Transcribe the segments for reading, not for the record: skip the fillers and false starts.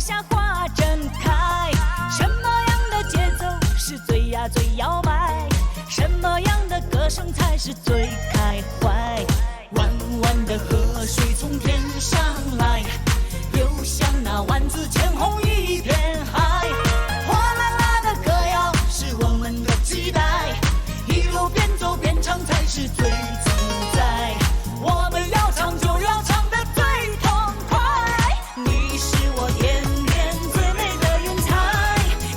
下花正开，什么样的节奏是最呀最摇摆？什么样的歌声才是最开怀？弯弯的河水从天上来，流向那万紫千红一片海。哗啦啦的歌谣是我们的期待，一路边走边唱才是最自在。我们要唱就要唱得最痛快，你是我天边最美的云彩，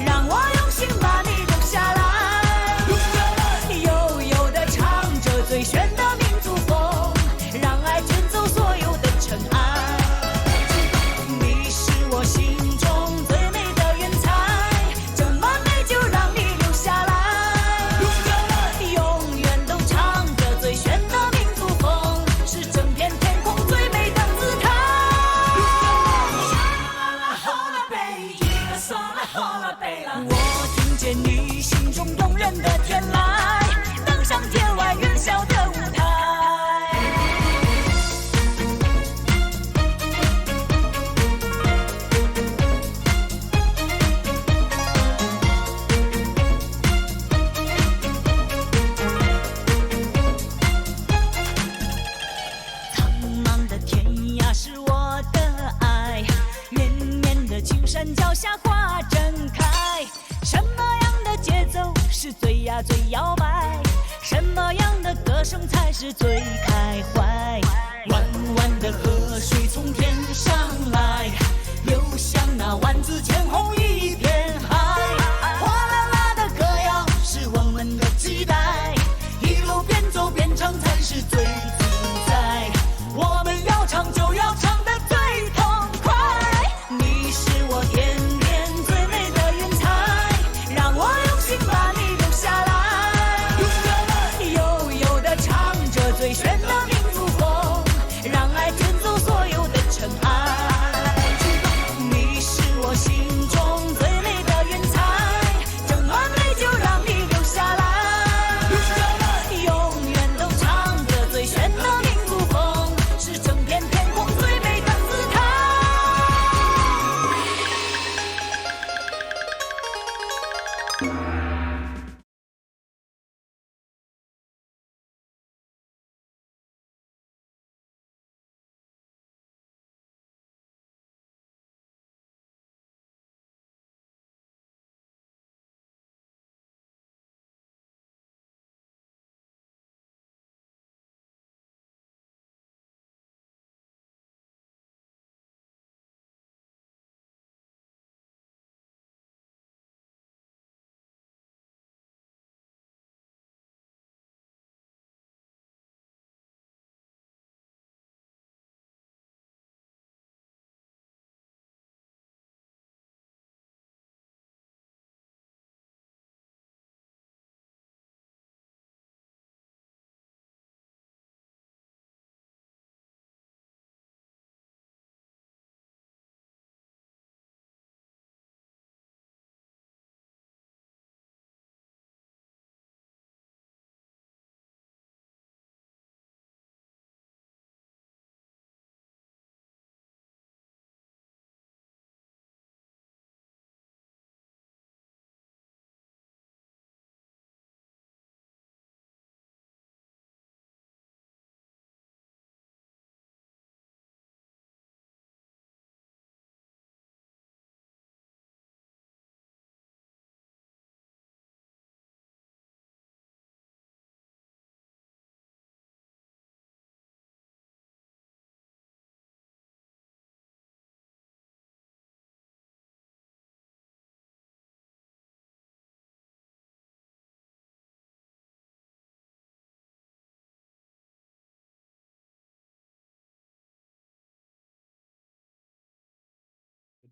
让我用心把你留下来。悠悠地唱着最炫的民族风，让爱卷走所有的尘埃。你是我心中最美的云彩，这么美就让你留下来。永远都唱着最炫的民族风，是整片天空最美的姿态。我听见你心中动人的天籁，登上天外云霄的舞台。苍茫的天涯是我的爱，绵绵的青山脚下花正开。什么样的节奏是最呀最摇摆？什么样的歌声才是最开怀？弯弯的河水从天上来，流向那万紫千红一片海。哗啦啦的歌谣是我们的期待，一路边走边唱才是最自在。我们要唱就要唱得最痛快，你是我天边最美的云彩，让我用心把你留下来。悠悠地唱着最炫的民族风，让爱卷走所有的尘埃。你是我心中最美的云彩，这么美就让你留下来。永远都唱着最炫的民族风，是整片天空最美的姿态。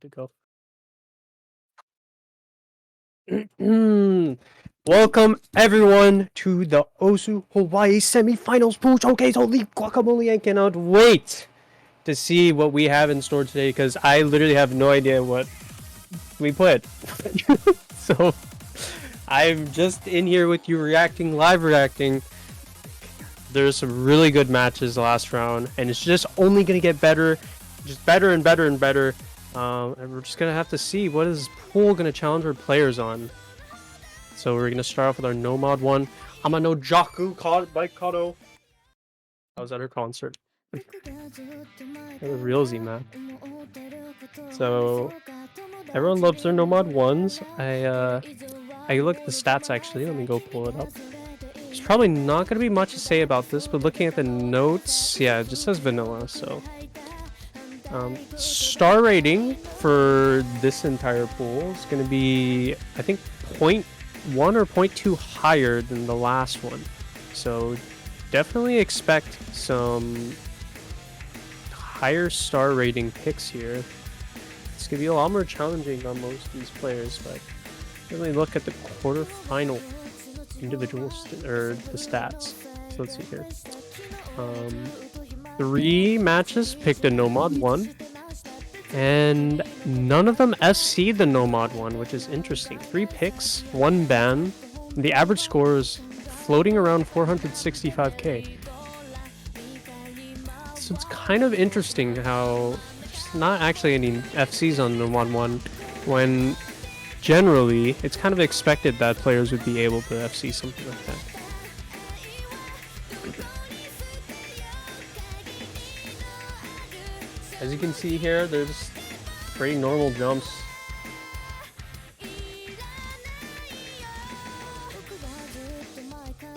To go. Welcome everyone to the Osu Hawaii Semifinals Pool Showcase. Holy guacamole! I cannot wait to see what we have in store today because I literally have no idea what we put. So I'm just in here with you live reacting. There's some really good matches last round, and it's just only gonna get better, just better and better and better. And we're just gonna have to see what is Pool gonna challenge our players on. So we're gonna start off with our Nomad one. Amano Jaku caught by Kato. I was at her concert. The Realsy map. So everyone loves their Nomad ones. I look at the stats actually. Let me go pull it up. There's probably not gonna be much to say about this, but looking at the notes, yeah, it just says vanilla. So star rating for this entire pool is gonna be, I think, 0.1 or 0.2 higher than the last one. So definitely expect some higher star rating picks here. It's gonna be a lot more challenging on most of these players, but really look at the quarterfinal individuals or the stats. So let's see here. 3 matches picked a Nomad 1, and none of them SC'd the Nomad 1, which is interesting. 3 picks, 1 ban. The average score is floating around 465k. So it's kind of interesting how there's not actually any FCs on Nomad 1, when generally it's kind of expected that players would be able to FC something like that. As you can see here, they're just pretty normal jumps.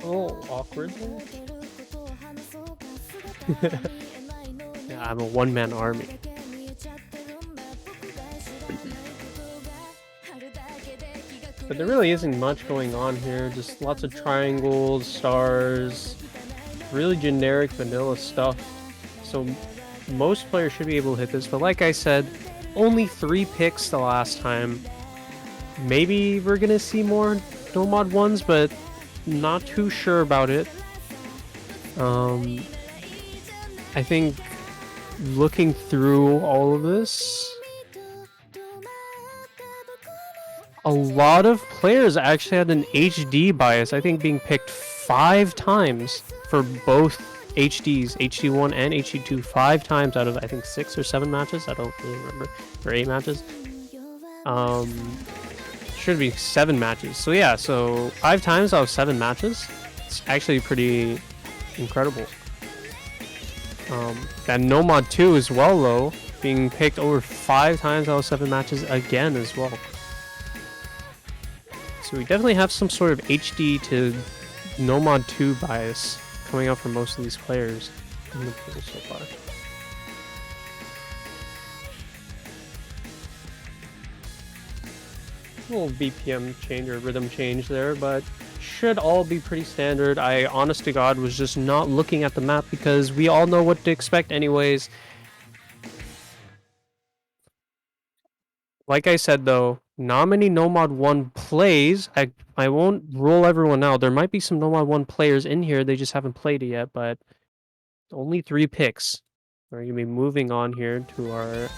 Oh, awkward. Yeah, I'm a one-man army. But there really isn't much going on here, just lots of triangles, stars, really generic vanilla stuff. So most players should be able to hit this, but like I said, only 3 picks the last time. Maybe we're gonna see more Nomad ones, but not too sure about it. I think looking through all of this, a lot of players actually had an HD bias, I think being picked 5 times for both HDs, HD1 and HD2, 5 times out of I think 6 or 7 matches. I don't really remember, or 8 matches. Should be 7 matches. So yeah, so 5 times out of 7 matches. It's actually pretty incredible. That Nomad 2 as well, though, being picked over 5 times out of 7 matches again as well. So we definitely have some sort of HD to Nomad 2 bias coming out from most of these players in the pool so far. A little BPM change or rhythm change there, but should all be pretty standard. I, honest to God, was just not looking at the map because we all know what to expect anyways. Like I said, though, not many Nomad 1 plays. I won't rule everyone out. There might be some Nomad 1 players in here. They just haven't played it yet, but only 3 picks. We're going to be moving on here to our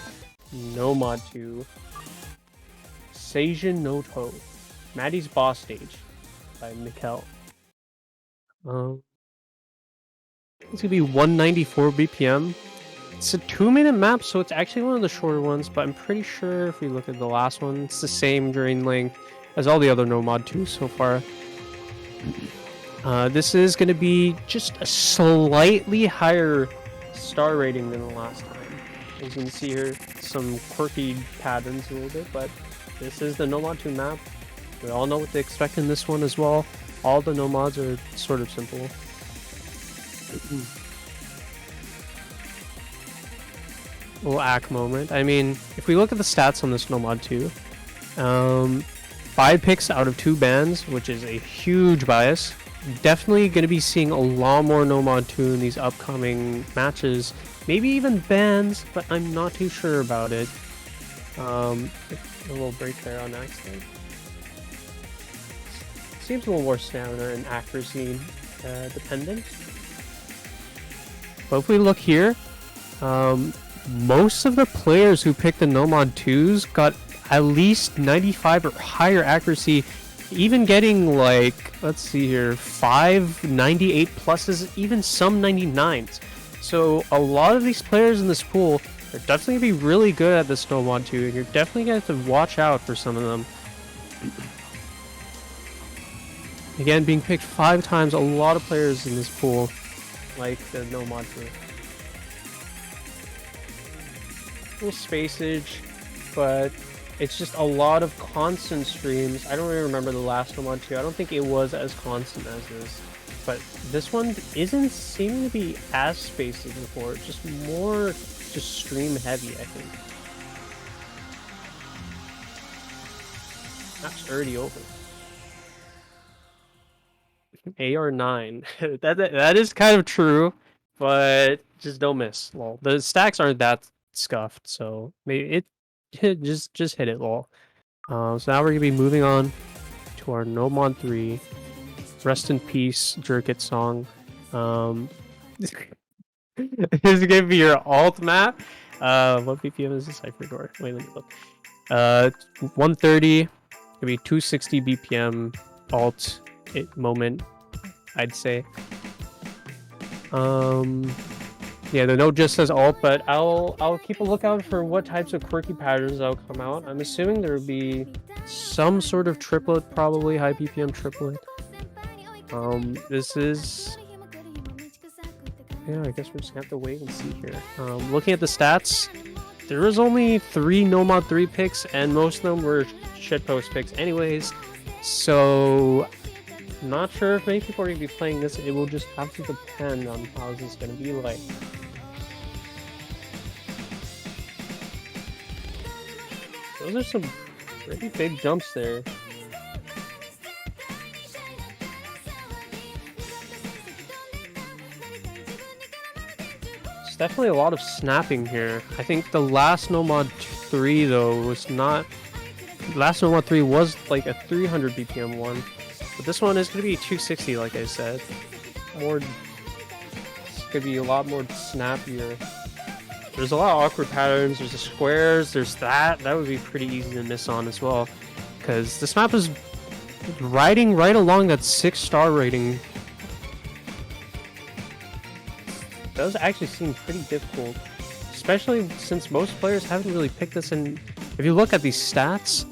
Nomad 2. Seijin Noto. Maddie's Boss Stage by Mikkel. It's going to be 194 BPM. It's a 2-minute map, so it's actually one of the shorter ones, but I'm pretty sure if we look at the last one, it's the same during length as all the other Nomad 2 so far. This is going to be just a slightly higher star rating than the last time. As you can see here, some quirky patterns a little bit, but this is the Nomad 2 map. We all know what to expect in this one as well. All the Nomads are sort of simple. Little ack moment. I mean, if we look at the stats on this Nomad 2, 5 picks out of 2 bans, which is a huge bias. Definitely going to be seeing a lot more Nomad 2 in these upcoming matches. Maybe even bans, but I'm not too sure about it. A little break there on accident. Seems a little more stamina and accuracy dependent. But if we look here, most of the players who picked the Nomad 2s got at least 95 or higher accuracy, even getting like, let's see here, 5 98 pluses, even some 99s. So a lot of these players in this pool They're definitely going to be really good at this no mod too, and you're definitely going to have to watch out for some of them. Again, being picked 5 times, a lot of players in this pool like the no mod 2. Little spacage, but it's just a lot of constant streams. I don't really remember the last no mod 2. I don't think it was as constant as this. But this one isn't seeming to be as spaced as before. It's just more just stream heavy, I think. That's already over. AR9. that is kind of true, but just don't miss. Lol. The stacks aren't that scuffed, so maybe it just hit it, lol. So now we're gonna be moving on to our no mod 3. Rest in peace, Jerkit song. This is gonna be your alt map. What BPM is this? I forgot. Wait, let me look. 130. Gonna be 260 BPM alt moment, I'd say. Yeah, the note just says alt, but I'll keep a lookout for what types of quirky patterns that'll come out. I'm assuming there will be some sort of triplet, probably high BPM triplet. This is, yeah, I guess we're just gonna have to wait and see here. Looking at the stats, there was only 3 no mod 3 picks, and most of them were shitpost picks anyways. So not sure if many people are gonna be playing this. It will just have to depend on how this is gonna be like. Those are some pretty big jumps there. It's definitely a lot of snapping here. I think the last no mod 3 though was not. Last no mod 3 was like a 300 BPM one, but this one is gonna be 260, like I said. More. It's gonna be a lot more snappier. There's a lot of awkward patterns. There's the squares. There's that. That would be pretty easy to miss on as well, because this map is riding right along that 6-star rating. That does actually seem pretty difficult, especially since most players haven't really picked this. And if you look at these stats,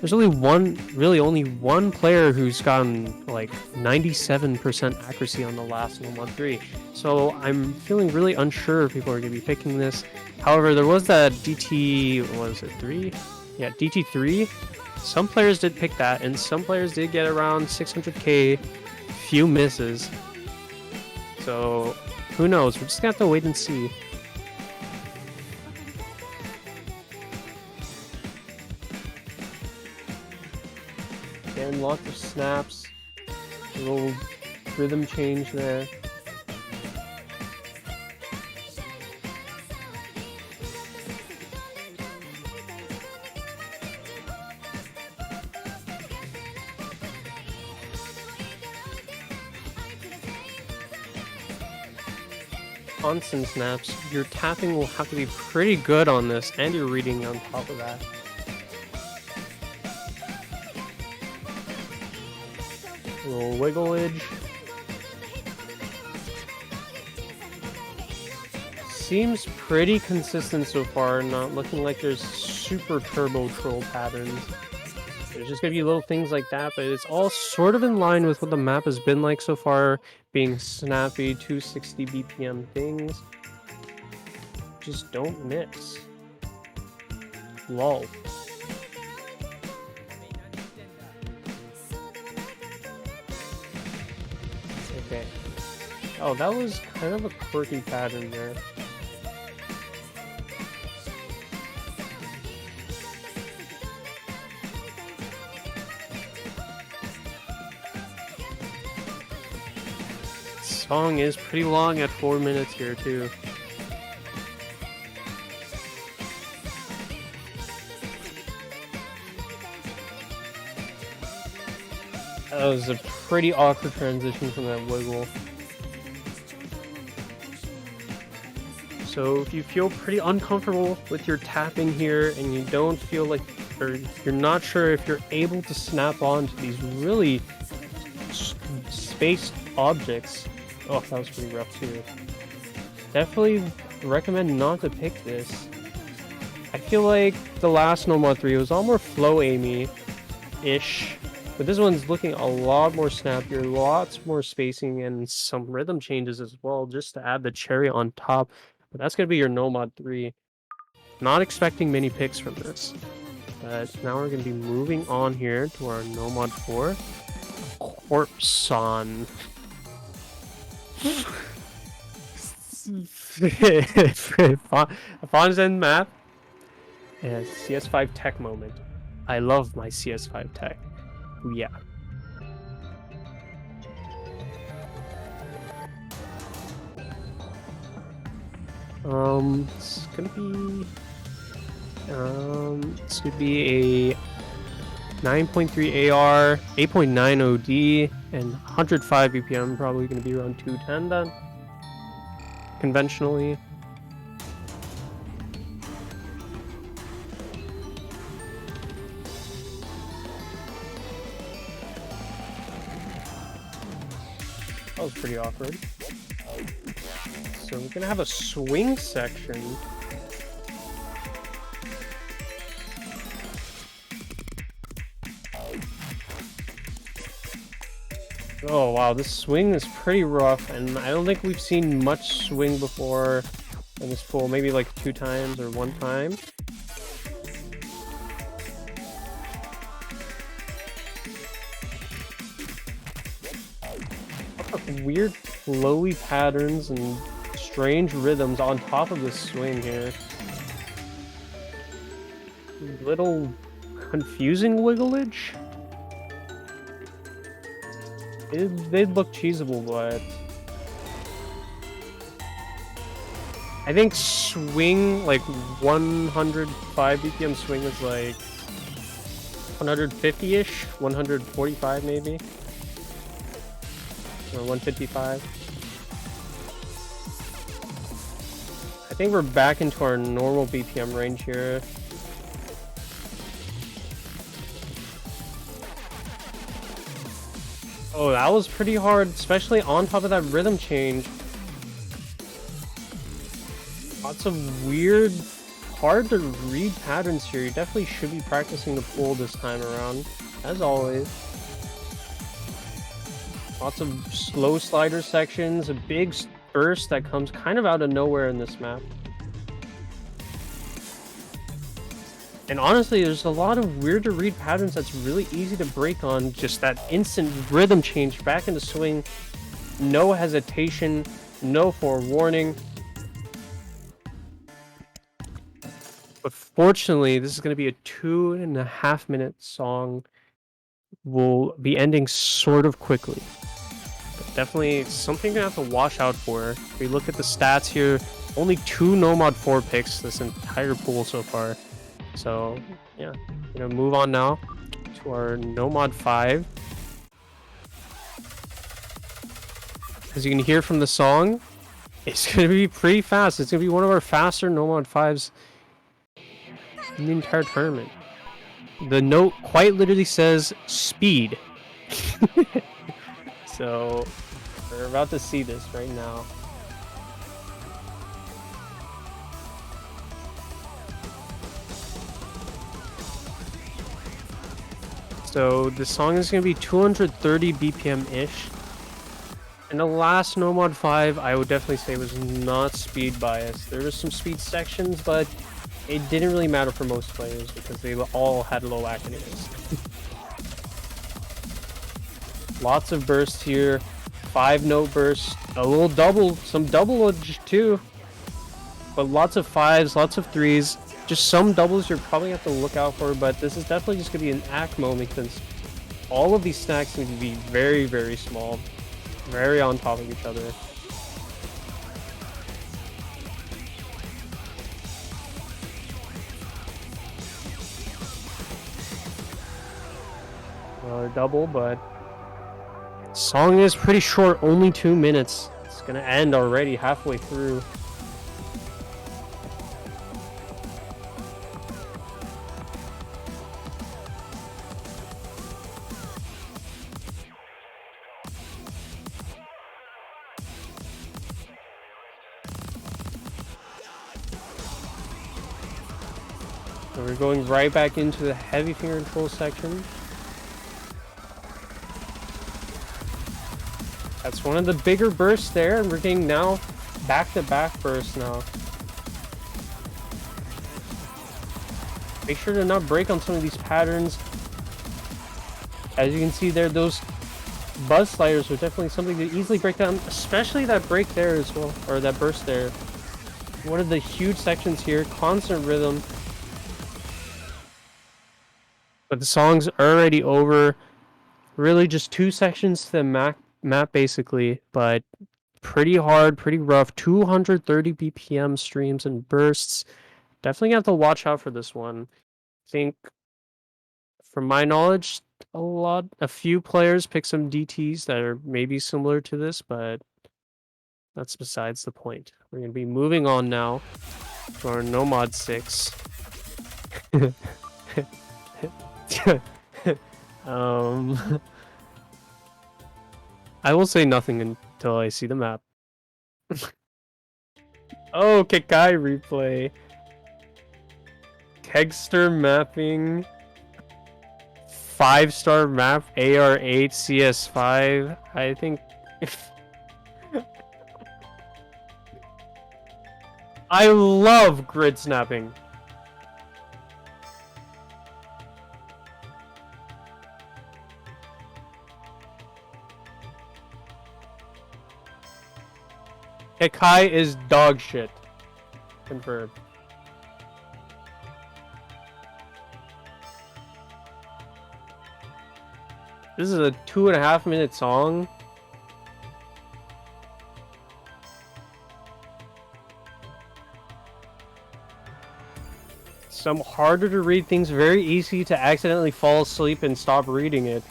there's only one player who's gotten like 97% accuracy on the last no mod 3. So I'm feeling really unsure if people are going to be picking this. However, there was that DT, what was it, 3? Yeah, DT3. Some players did pick that, and some players did get around 600k, few misses. So who knows? We're just going to have to wait and see. Again, lots of snaps, a little rhythm change there. Constant snaps. Your tapping will have to be pretty good on this, and your reading on top of that. A little wigglage. Seems pretty consistent so far, not looking like there's super turbo troll patterns. There's just gonna be little things like that, but it's all sort of in line with what the map has been like so far, being snappy, 260 BPM things. Just don't miss. Lol. Okay. Oh, that was kind of a quirky pattern there. Song is pretty long at 4 minutes here too. That was a pretty awkward transition from that wiggle. So if you feel pretty uncomfortable with your tapping here and you don't feel like, or you're not sure if you're able to snap onto these really spaced objects, oh, that was pretty rough too. Definitely recommend not to pick this. I feel like the last No Mod 3 was all more flow Amy-ish. But this one's looking a lot more snappier, lots more spacing, and some rhythm changes as well, just to add the cherry on top. But that's going to be your No Mod 3. Not expecting many picks from this. But now we're going to be moving on here to our No Mod 4. Corpson. Fonzen map. Yeah, CS5 tech moment. I love my CS5 tech. Ooh, yeah. It's gonna be a 9.3 AR, 8.9 OD, and 105 BPM. Probably gonna be around 210 then. Conventionally. That was pretty awkward. So we're gonna have a swing section. Oh wow, this swing is pretty rough, and I don't think we've seen much swing before in this pool. Maybe like 2 times or 1 time. Weird flowy patterns and strange rhythms on top of this swing here. Little confusing wigglage. They'd look cheesable, but I think swing, like 105 BPM swing is like 150-ish, 145 maybe. Or 155. I think we're back into our normal BPM range here. Oh, that was pretty hard, especially on top of that rhythm change. Lots of weird, hard to read patterns here. You definitely should be practicing the pool this time around, as always. Lots of slow slider sections, a big burst that comes kind of out of nowhere in this map. And honestly, there's a lot of weird to read patterns that's really easy to break on. Just that instant rhythm change back into swing. No hesitation, no forewarning. But fortunately, this is going to be a 2.5-minute song. Will be ending sort of quickly. Definitely something you're gonna have to watch out for. If we look at the stats here, only 2 No Mod 4 picks this entire pool so far. So yeah, we're gonna move on now to our No Mod 5. As you can hear from the song, it's gonna be pretty fast. It's gonna be one of our faster No Mod 5s in the entire tournament. The note quite literally says speed. So we're about to see this right now. So the song is going to be 230 BPM-ish. And the last No Mod 5, I would definitely say was not speed biased. There was some speed sections, but it didn't really matter for most players because they all had low academics. Lots of bursts here, 5-note bursts, a little double, some double-edge too. But lots of 5s, lots of 3s, just some doubles you're probably have to look out for, but this is definitely just going to be an act moment because all of these stacks need to be very, very small, very on top of each other. Another double, but song is pretty short, only 2 minutes. It's gonna end already halfway through. So we're going right back into the heavy finger control section. That's one of the bigger bursts there, and we're getting now back-to-back bursts now. Make sure to not break on some of these patterns. As you can see there, those buzz sliders are definitely something to easily break down, especially that break there as well, or that burst there. One of the huge sections here, constant rhythm. But the song's already over. Really just 2 sections to the map basically, but pretty hard, pretty rough. 230 BPM streams and bursts. Definitely have to watch out for this one. I think, from my knowledge, a few players pick some DTs that are maybe similar to this, but that's besides the point. We're going to be moving on now to our Nomad 6. I will say nothing until I see the map. Oh, Kekai replay. Kegster mapping. 5-star map, AR8, CS5. I think... I love grid snapping. Kekai is dog shit. Confirmed. This is a 2.5-minute song. Some harder to read things, very easy to accidentally fall asleep and stop reading it.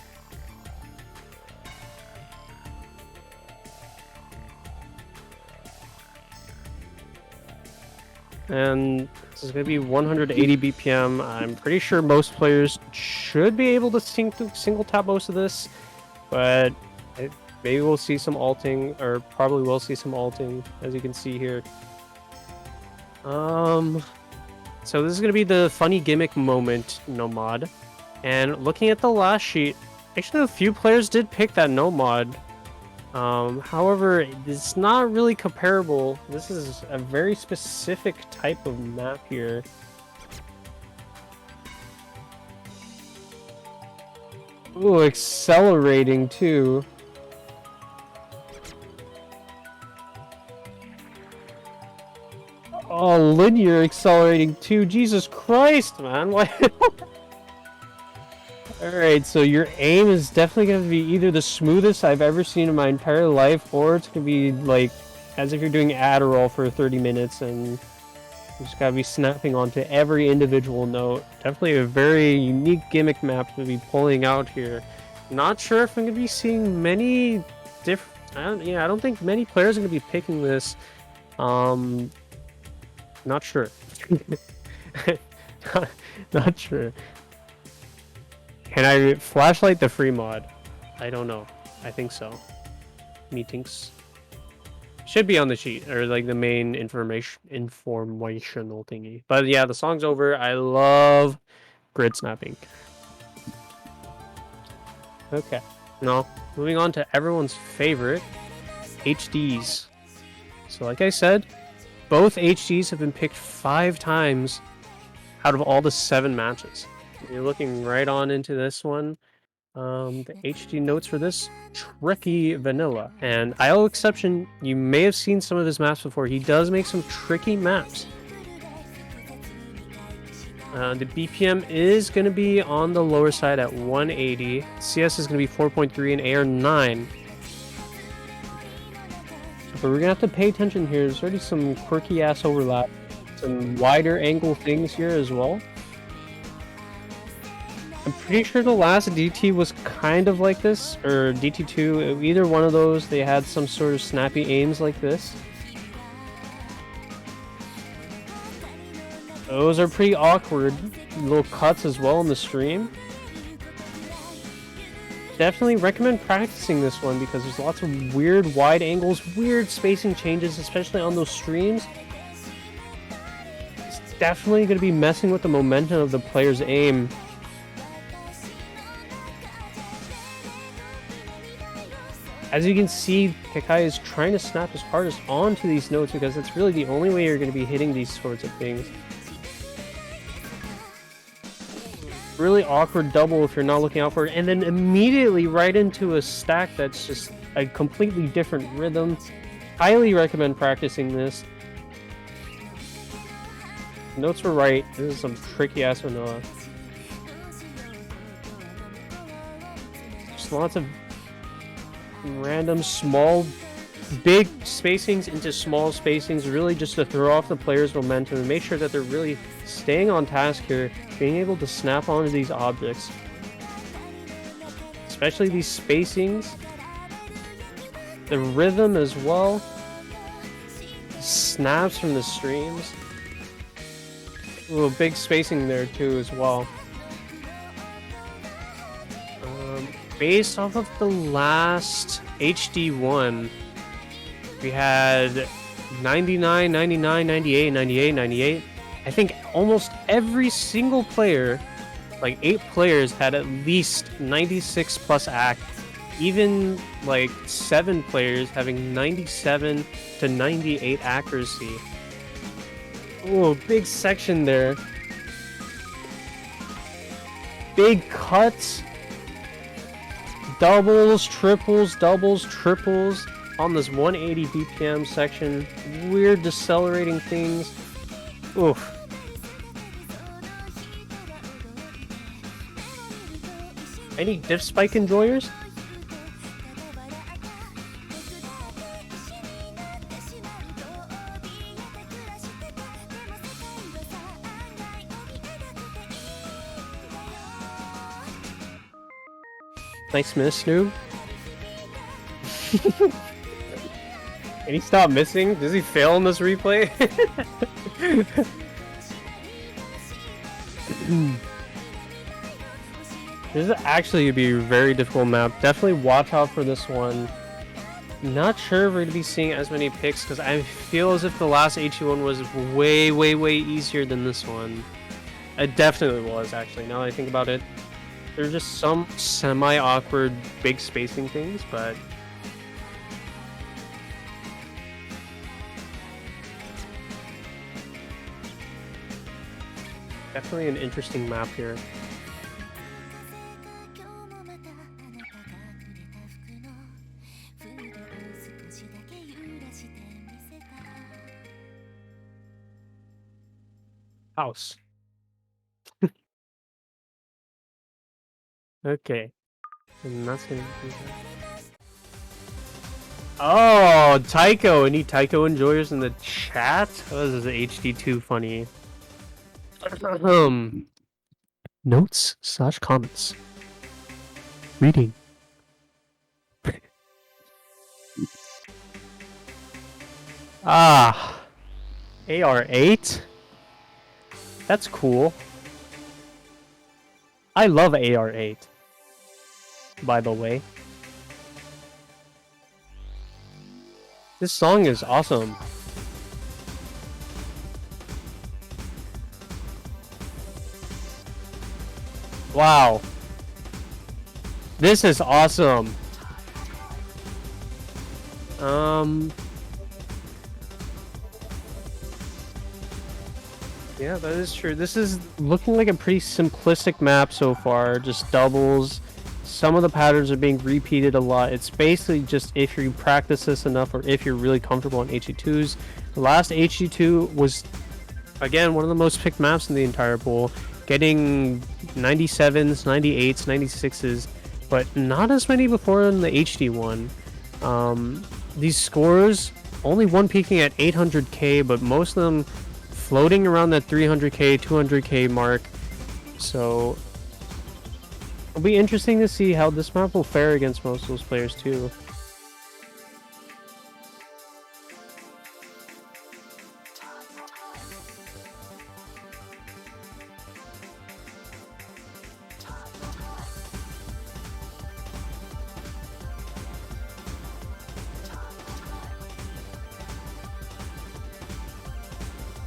And this is going to be 180 BPM. I'm pretty sure most players should be able to single tap most of this, but maybe we'll see some alting, or probably will see some alting, as you can see here. So this is going to be the funny gimmick moment Nomad. And looking at the last sheet, actually a few players did pick that Nomad. However, it's not really comparable. This is a very specific type of map here. Ooh, accelerating too. Oh, linear accelerating too. Jesus Christ, man. Why? Alright, so your aim is definitely going to be either the smoothest I've ever seen in my entire life, or it's going to be like as if you're doing Adderall for 30 minutes and you just got to be snapping onto every individual note. Definitely a very unique gimmick map to be pulling out here. Not sure if I'm going to be seeing many different... I don't think many players are going to be picking this. Not sure. not sure. Can I flashlight the free mod? I don't know. I think so. Meetings. Should be on the sheet, or like the main informational thingy. But yeah, the song's over. I love grid snapping. Okay. Now, moving on to everyone's favorite, HDs. So like I said, both HDs have been picked 5 times out of all the 7 matches. You're looking right on into this one. The HD notes for this, tricky vanilla. And IO Exception, you may have seen some of his maps before. He does make some tricky maps. The BPM is going to be on the lower side at 180. CS is going to be 4.3 and AR 9. But we're going to have to pay attention here. There's already some quirky ass overlap. Some wider angle things here as well. I'm pretty sure the last DT was kind of like this, or DT2, either one of those, they had some sort of snappy aims like this. Those are pretty awkward little cuts as well in the stream. Definitely recommend practicing this one because there's lots of weird wide angles, weird spacing changes, especially on those streams. definitely going to be messing with the momentum of the player's aim. As you can see, Kekai is trying to snap his hardest onto these notes because it's really the only way you're going to be hitting these sorts of things. Really awkward double if you're not looking out for it, and then immediately right into a stack that's just a completely different rhythm. Highly recommend practicing this. Notes were right. This is some tricky ass vanilla. Just lots of random big spacings into small spacings, really just to throw off the player's momentum and make sure that they're really staying on task here, being able to snap onto these objects. Especially these spacings. The rhythm as well. Snaps from the streams. Ooh, big spacing there too as well. Based off of the last HD1, we had 99, 99, 98, 98, 98. I think almost every single player, like 8 players, had at least 96 plus act. Even like 7 players having 97 to 98 accuracy. Oh, big section there. Big cuts. Doubles, triples on this 180 BPM section. Weird decelerating things. Oof. Any diff spike enjoyers? Nice miss, Noob. Can he stop missing? Does he fail in this replay? This is actually going to be a very difficult map. Definitely watch out for this one. Not sure if we're going to be seeing as many picks because I feel as if the last HE1 was way, way, way easier than this one. It definitely was, actually, now that I think about it. There's just some semi-awkward big spacing things, but definitely an interesting map here. House. Okay. And that's gonna be that. Oh, Taiko! Any Taiko enjoyers in the chat? Oh, this is HD2 funny. Notes/comments. Reading. Ah. AR8? That's cool. I love AR8. By the way. This song is awesome. Wow. This is awesome. Yeah, that is true. This is looking like a pretty simplistic map so far. Just doubles. Some of the patterns are being repeated a lot. It's basically just if you practice this enough or if you're really comfortable on HE2s. The last HE2 was, again, one of the most picked maps in the entire pool. Getting 97s, 98s, 96s, but not as many before in the HD one. These scores, only one peaking at 800k, but most of them floating around that 300k, 200k mark. So it'll be interesting to see how this map will fare against most of those players too.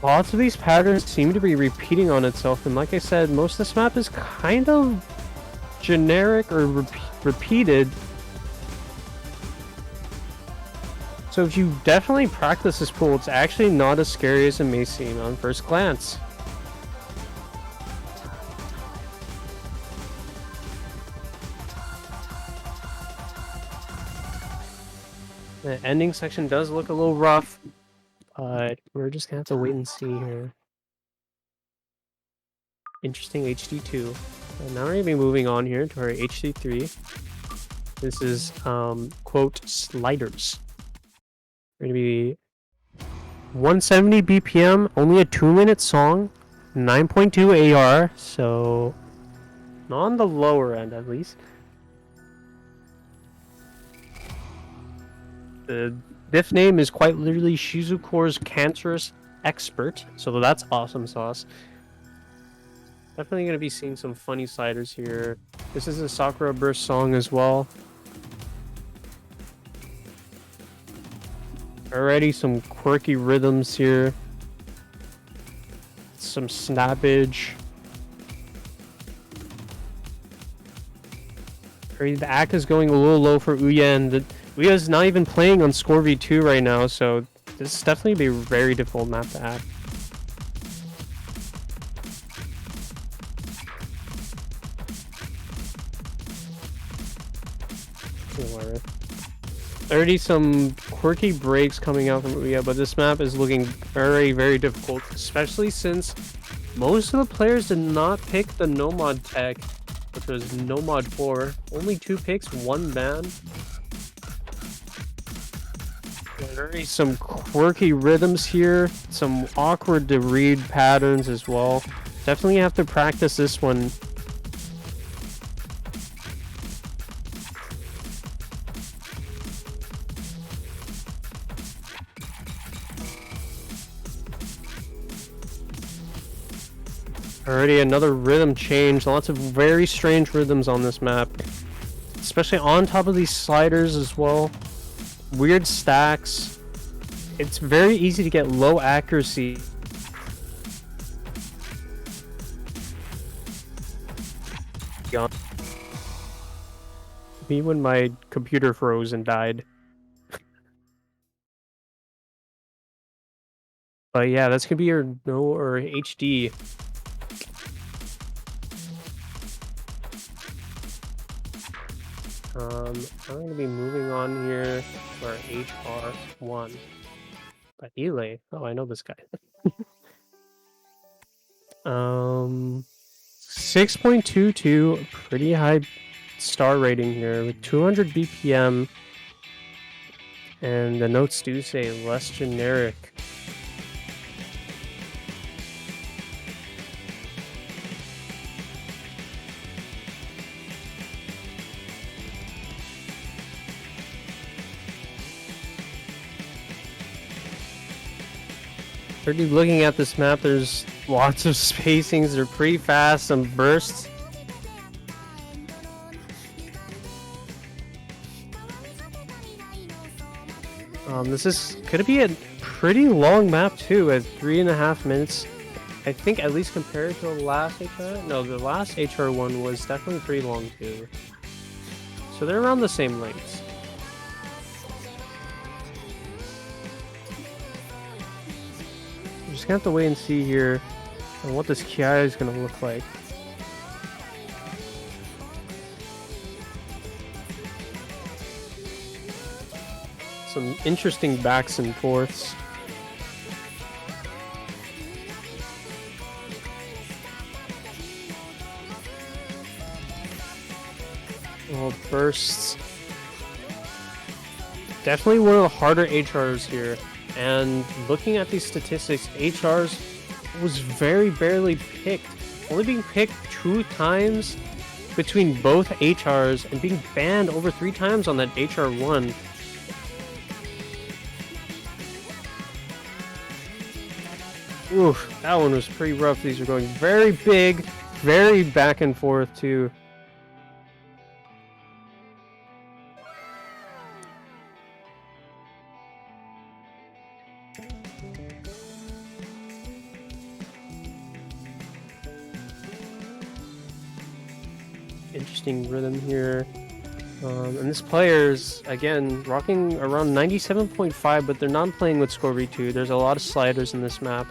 Lots of these patterns seem to be repeating on itself, and like I said, most of this map is kind of generic or repeated. So if you definitely practice this pool, it's actually not as scary as it may seem on first glance. The ending section does look a little rough, but we're just gonna have to wait and see here. Interesting HD2. And now we're gonna be moving on here to our HD3. This is quote sliders. We're gonna be 170 BPM, only a 2-minute song, 9.2 AR, so not on the lower end at least. The diff name is quite literally Shizukore's Cancerous Expert, so that's awesome sauce. Definitely going to be seeing some funny sliders here. This is a Sakura Burst song as well. Already some quirky rhythms here. Some snappage. The act is going a little low for Ouya, and Ouya's not even playing on Score V2 right now, so this is definitely be a very difficult map to act. Already some quirky breaks coming out from Ouya, but this map is looking very, very difficult, especially since most of the players did not pick the no-mod tech, which was no-mod 4. Only 2 picks, 1 ban. Already some quirky rhythms here, some awkward to read patterns as well. Definitely have to practice this one. Already another rhythm change. Lots of very strange rhythms on this map. Especially on top of these sliders as well. Weird stacks. It's very easy to get low accuracy. Me when my computer froze and died. But yeah, that's gonna be your no or HD. I'm gonna be moving on here to our HR1. But Ile, oh, I know this guy. 6.22, pretty high star rating here with 200 BPM, and the notes do say less generic. Already looking at this map, there's lots of spacings. They're pretty fast, some bursts. This is gonna be a pretty long map too, at 3.5 minutes. I think at least compared to the last HR. No, the last HR one was definitely pretty long too. So they're around the same lengths. I'm just gonna have to wait and see here on what this Ki is gonna look like. Some interesting backs and forths. Well, bursts. Definitely one of the harder HRs here. And looking at these statistics, HRs was very barely picked. Only being picked 2 times between both HRs and being banned over 3 times on that HR1. Oof, that one was pretty rough. These are going very big, very back and forth too. interesting rhythm here. And this player's, again, rocking around 97.5, but they're not playing with score v2. There's a lot of sliders in this map.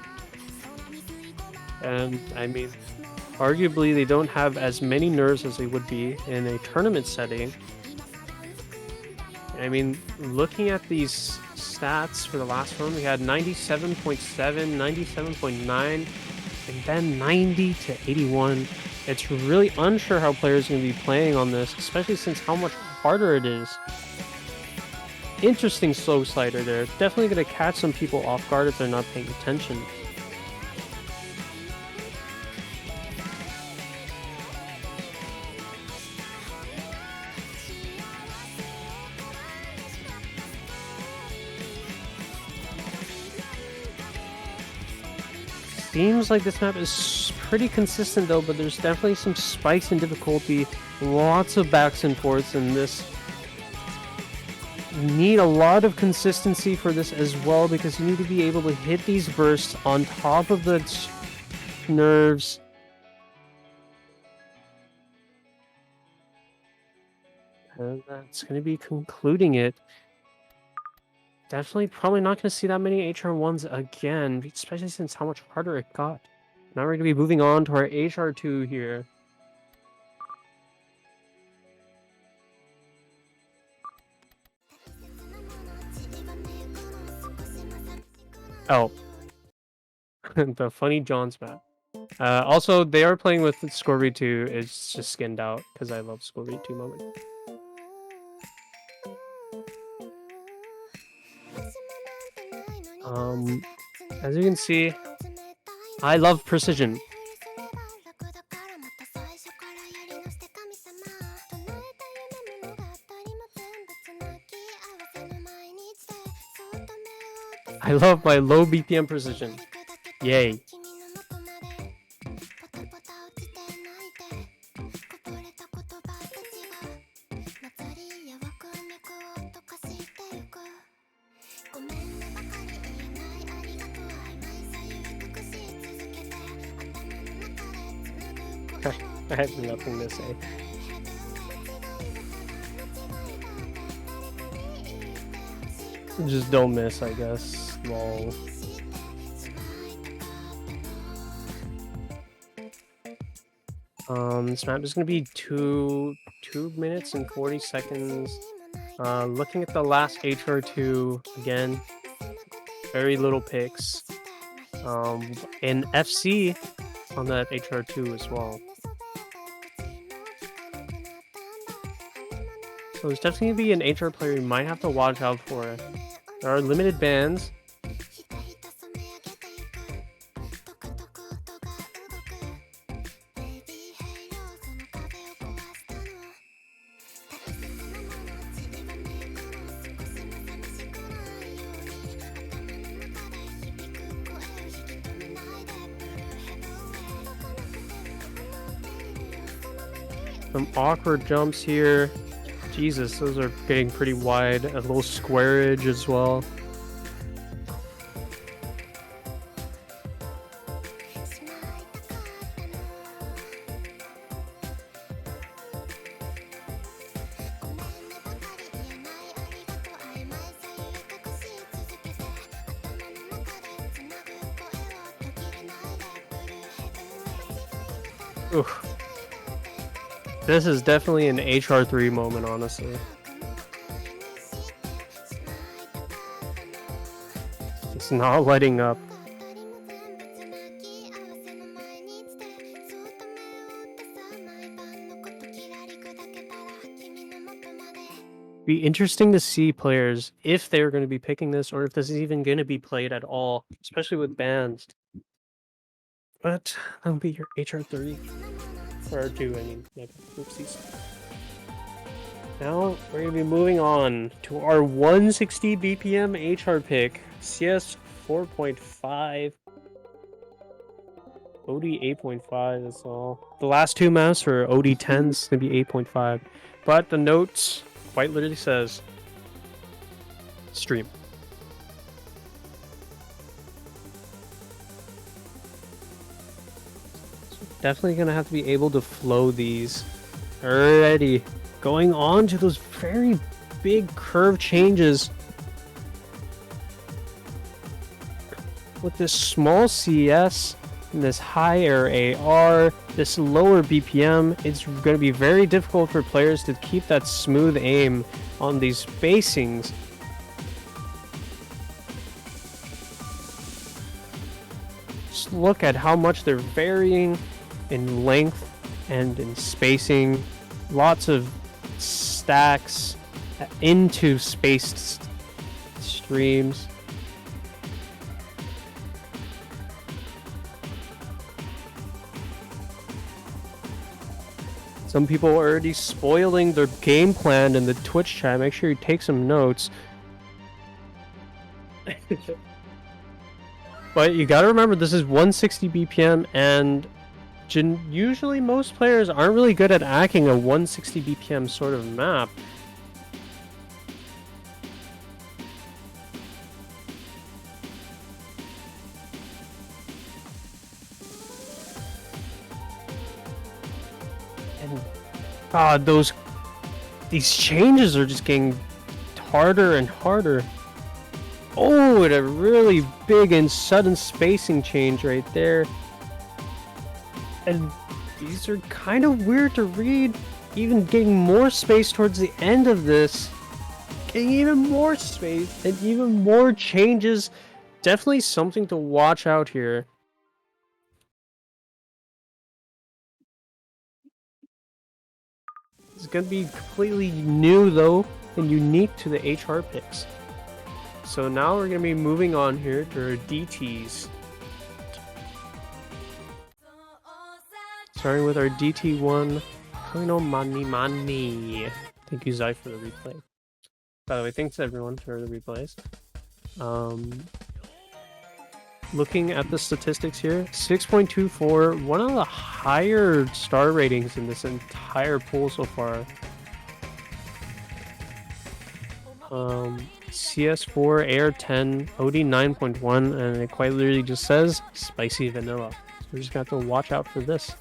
And, I mean, arguably they don't have as many nerves as they would be in a tournament setting. I mean, looking at these stats for the last one, we had 97.7, 97.9, and then 90 to 81. It's really unsure how players are going to be playing on this, especially since how much harder it is. Interesting slow slider there. Definitely going to catch some people off guard if they're not paying attention. Seems like this map is pretty consistent though, but there's definitely some spikes in difficulty, lots of backs and forths in this. You need a lot of consistency for this as well, because you need to be able to hit these bursts on top of the nerves. And that's going to be concluding it. Definitely probably not going to see that many HR1s again, especially since how much harder it got. Now we're going to be moving on to our HR2 here. Oh. The funny John's map. Also, they are playing with Score V2. It's just skinned out because I love Score V2 moment. As you can see, I love precision. I love my low BPM precision. Yay. I have nothing to say. Just don't miss, I guess. Lol. This map is gonna be 2 minutes and 40 seconds. Looking at the last HR2 again, very little picks. And FC on that HR2 as well. So there's definitely gonna be an HR player you might have to watch out for. There are limited bans. Some awkward jumps here. Jesus, those are getting pretty wide. A little squareage as well. Oof. This is definitely an HR3 moment, honestly. It's not letting up. Be interesting to see players if they're going to be picking this, or if this is even going to be played at all, especially with bans. But that'll be your HR3. Or R2, I mean. Oopsies. Now we're going to be moving on to our 160 BPM HR pick. CS 4.5. OD 8.5 is all. The last two maps are OD 10s, going to be 8.5. But the notes quite literally says stream. Definitely gonna have to be able to flow these Already going on to those very big curve changes. With this small CS and this higher AR, this lower BPM, it's going to be very difficult for players to keep that smooth aim on these spacings. Just look at how much they're varying in length and in spacing. Lots of stacks into spaced streams. Some people are already spoiling their game plan in the Twitch chat. Make sure you take some notes. But you gotta remember, this is 160 BPM, and usually most players aren't really good at hacking a 160 BPM sort of map. And these changes are just getting harder and harder. Oh, and a really big and sudden spacing change right there. And these are kind of weird to read. Even getting more space towards the end of this. Getting even more space and even more changes. Definitely something to watch out here. It's going to be completely new though and unique to the HR picks. So now we're going to be moving on here to our DTs. Starting with our DT1, Koino Mani Mani. Thank you, Zai, for the replay. By the way, thanks everyone for the replays. Looking at the statistics here, 6.24, one of the higher star ratings in this entire pool so far. CS4, AR10, OD 9.1, and it quite literally just says spicy vanilla. So we just got to watch out for this.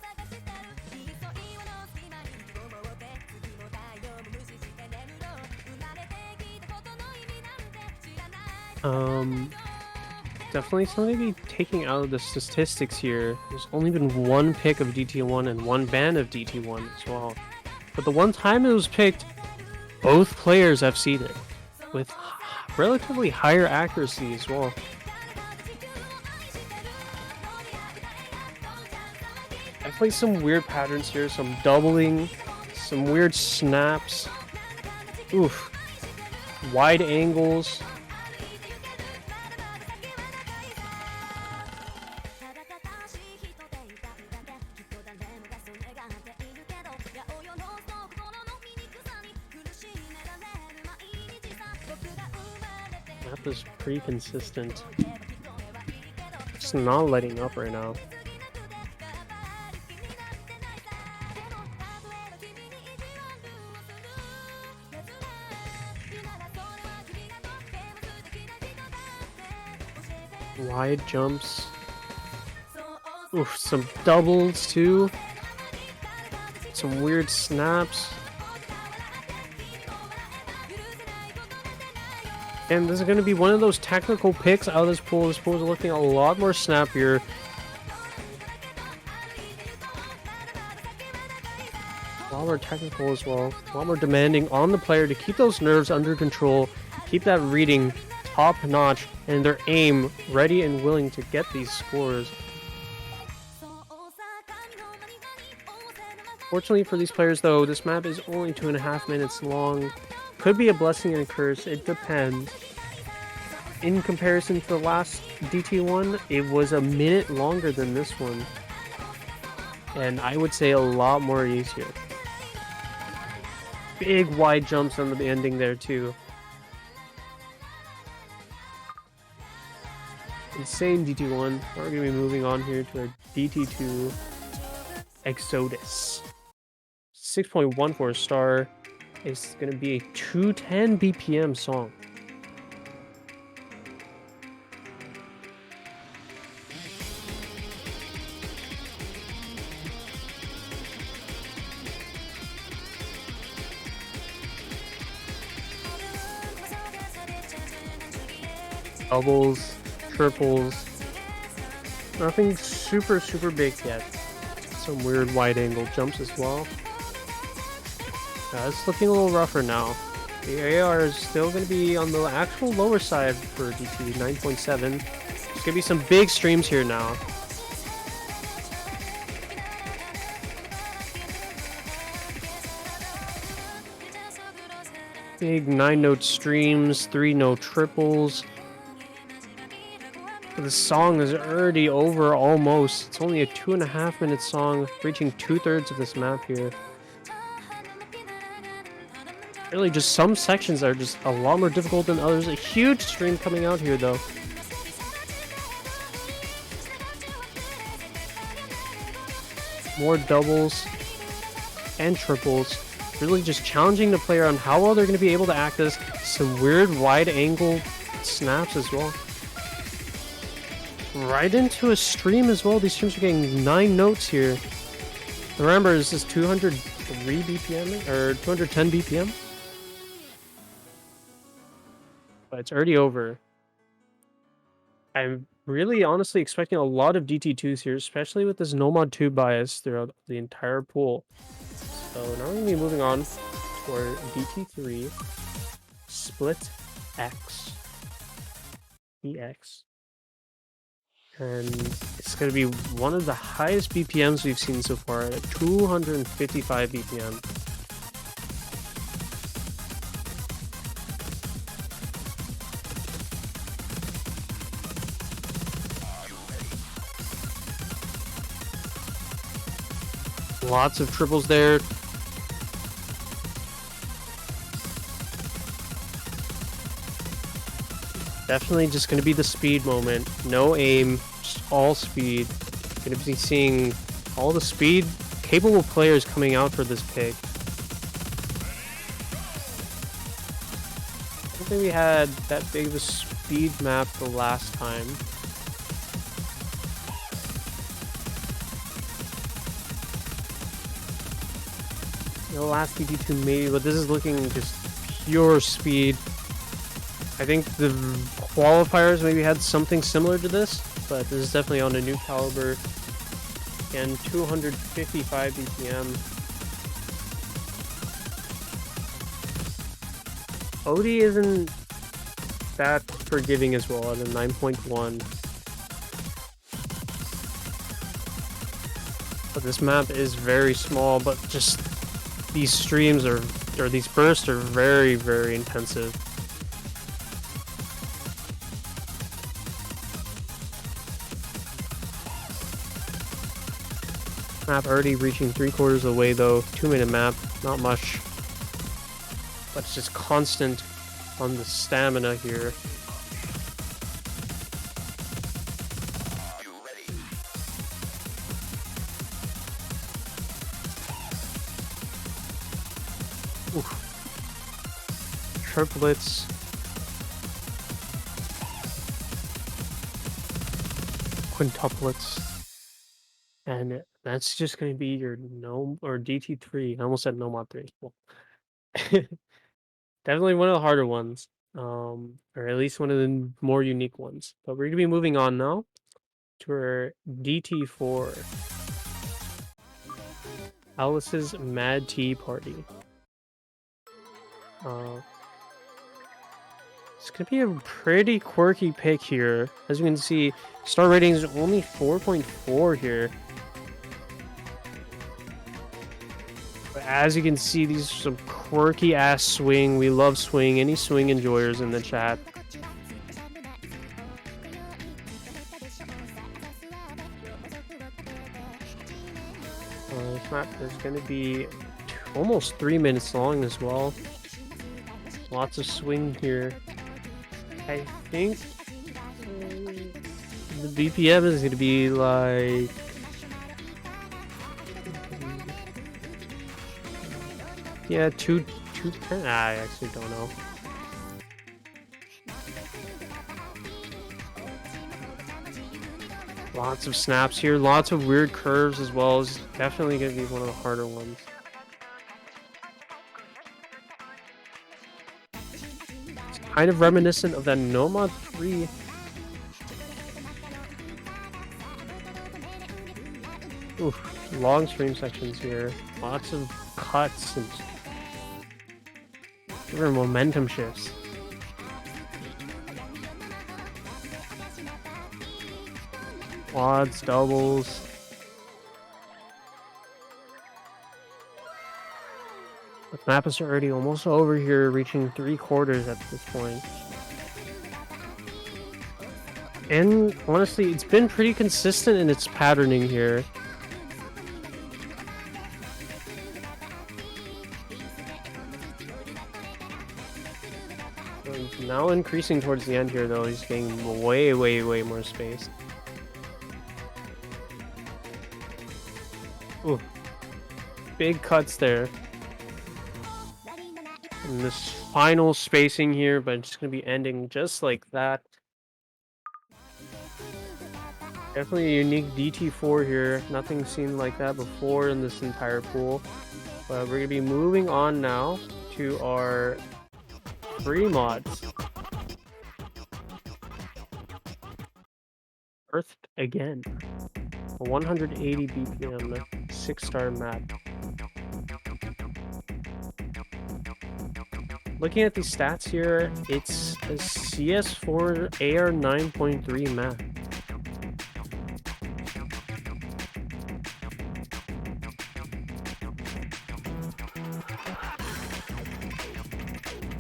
Definitely something to be taking out of the statistics here. There's only been one pick of DT1 and one ban of DT1 as well. But the one time it was picked, both players FC'd it with relatively higher accuracy as well. Definitely some weird patterns here, some doubling, some weird snaps. Oof. Wide angles. Map is pretty consistent. Just not letting up right now. Wide jumps. Oof, some doubles too. Some weird snaps. And this is going to be one of those technical picks out of this pool. This pool is looking a lot more snappier. A lot more technical as well. A lot more demanding on the player to keep those nerves under control. Keep that reading top notch and their aim ready and willing to get these scores. Fortunately for these players though, this map is only 2.5 minutes long. Could be a blessing and a curse, it depends. In comparison to the last DT1, it was a minute longer than this one. And I would say a lot more easier. Big wide jumps on the ending there too. Insane DT1. We're going to be moving on here to our DT2 Exodus. 6.14 star. It's going to be a 210 BPM song. Doubles, triples. Nothing super big yet. Some weird wide angle jumps as well. It's looking a little rougher now. The AR is still going to be on the actual lower side for DT, 9.7. There's going to be some big streams here now. Big 9-note streams, 3-note triples. The song is already over almost. It's only a 2.5-minute song, reaching 2/3 of this map here. Really, just some sections are just a lot more difficult than others. A huge stream coming out here, though. More doubles and triples. Really just challenging the player on how well they're going to be able to act this. Some weird wide angle snaps as well. Right into a stream as well. These streams are getting 9 notes here. Remember, this is 203 BPM or 210 BPM. But it's already over. I'm really honestly expecting a lot of DT2s here, especially with this no mod 2 bias throughout the entire pool. So now we're going to be moving on for DT3 Split X EX. And it's going to be one of the highest BPMs we've seen so far at 255 BPM. Lots of triples there. Definitely just going to be the speed moment. No aim, just all speed. Going to be seeing all the speed capable players coming out for this pick. I don't think we had that big of a speed map the last time. The last DT2 maybe, but this is looking just pure speed. I think the qualifiers maybe had something similar to this, but this is definitely on a new caliber. And 255 BPM. Odie isn't that forgiving as well at a 9.1. But this map is very small, but just these streams or these bursts are very intensive. Map already reaching 3/4 of the way though. 2-minute map, not much. But it's just constant on the stamina here. Oof. Triplets. Quintuplets. And that's just going to be your Gnome or DT3. I almost said No Mod 3. Well, definitely one of the harder ones. Or at least one of the more unique ones. But we're going to be moving on now to our DT4. Alice's Mad Tea Party. It's going to be a pretty quirky pick here. As you can see, star rating is only 4.4 here. But as you can see, these are some quirky ass swing. We love swing. Any swing enjoyers in the chat? This map is going to be almost 3 minutes long as well. Lots of swing here. I think the BPM is going to be like... yeah, 210. I actually don't know. Lots of snaps here, lots of weird curves as well. It's definitely going to be one of the harder ones. It's kind of reminiscent of that No Mod 3. Oof, long stream sections here. Lots of cuts and even momentum shifts. Quads, doubles. The map is already almost over here, reaching 3/4 at this point. And honestly, it's been pretty consistent in its patterning here. So now increasing towards the end here, though, he's getting way more space. Ooh. Big cuts there. And this final spacing here, but it's going to be ending just like that. Definitely a unique DT4 here. Nothing seen like that before in this entire pool. But we're going to be moving on now to our free mods. Earthed again. A 180 BPM 6-star map. Looking at these stats here, it's a CS4 AR 9.3 map.